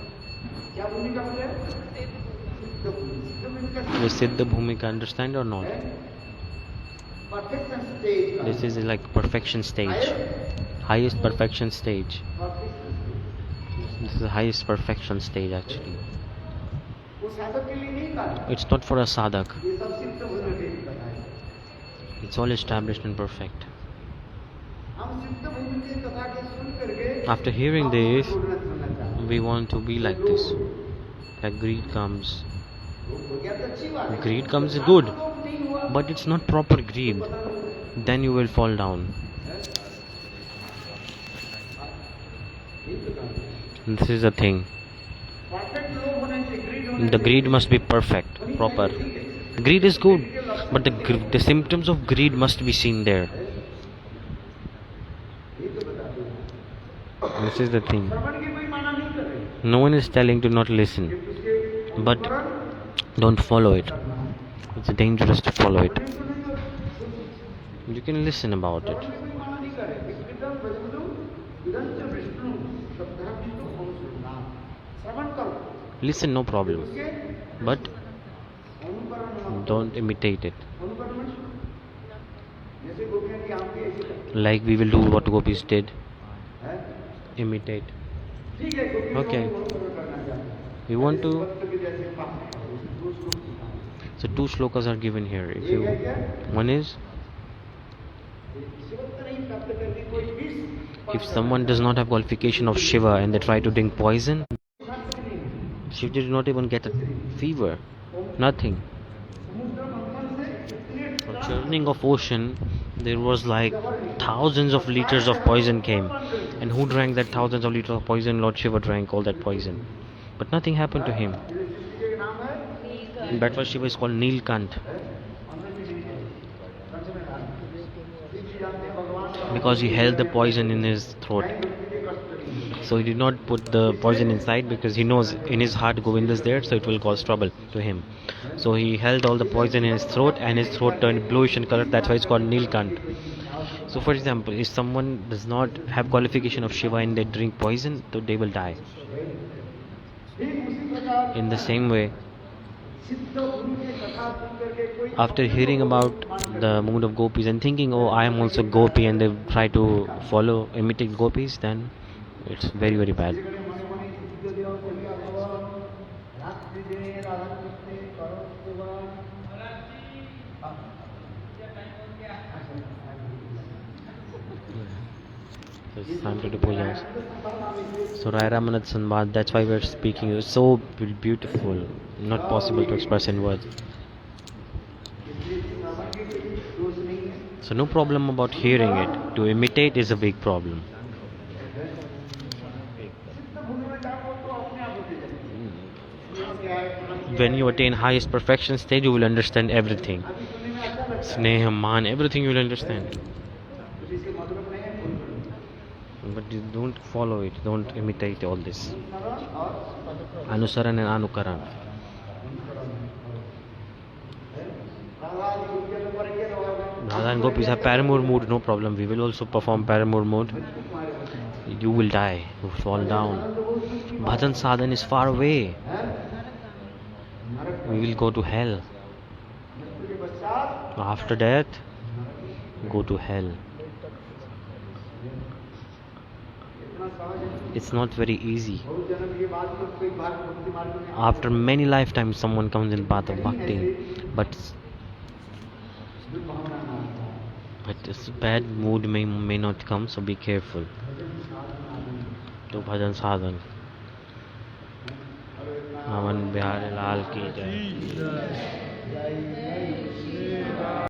Speaker 1: The Siddha Bhumika, understand or not? This is like perfection stage. Highest perfection stage. This is the highest perfection stage actually. It's not for a sadhak. It's all established and perfect. After hearing this, we want to be like this. Like greed comes. Greed comes is good, but it's not proper greed. Then you will fall down. This is the thing. The greed must be perfect, proper. Greed is good, but the symptoms of greed must be seen there. This is the thing. No one is telling to not listen, but don't follow it. It's dangerous to follow it. You can listen about it. Listen, no problem, but don't imitate it. Like we will do what gopis did. Imitate. Okay. We want to. So 2 slokas are given here. One is, if someone does not have qualification of Shiva and they try to drink poison, Shiva did not even get a fever. Nothing. For churning of ocean, there was like thousands of liters of poison came. And who drank that thousands of liters of poison? Lord Shiva drank all that poison. But nothing happened to him. That's why Shiva is called Nilkant. Because he held the poison in his throat. So he did not put the poison inside because he knows in his heart Govinda is there, so it will cause trouble to him. So he held all the poison in his throat and his throat turned bluish in color. That's why it's called Nilkant. So for example, if someone does not have qualification of Shiva and they drink poison, so they will die. In the same way, after hearing about the mood of gopis and thinking, oh, I am also gopi, and they try to imitate gopis, then it's very, very bad. So it's time to do pujas. So Rai Ramanat Sanvad, that's why we're speaking. It's so beautiful, not possible to express in words. So no problem about hearing it. To imitate is a big problem. When you attain highest perfection stage, you will understand everything. Sneha, man, everything you will understand. But you don't follow it, don't imitate all this. Anusaran and Anukaran. Radha and gopis have paramour mood, no problem. We will also perform paramour mode. You will die, you will fall down. Bhajan sadhan is far away. We will go to hell. After death, go to hell. It's not very easy. After many lifetimes, someone comes in path of bhakti, but this bad mood may not come, so be careful. To bhajan sadhan. Aman Bihar Lal ki jai.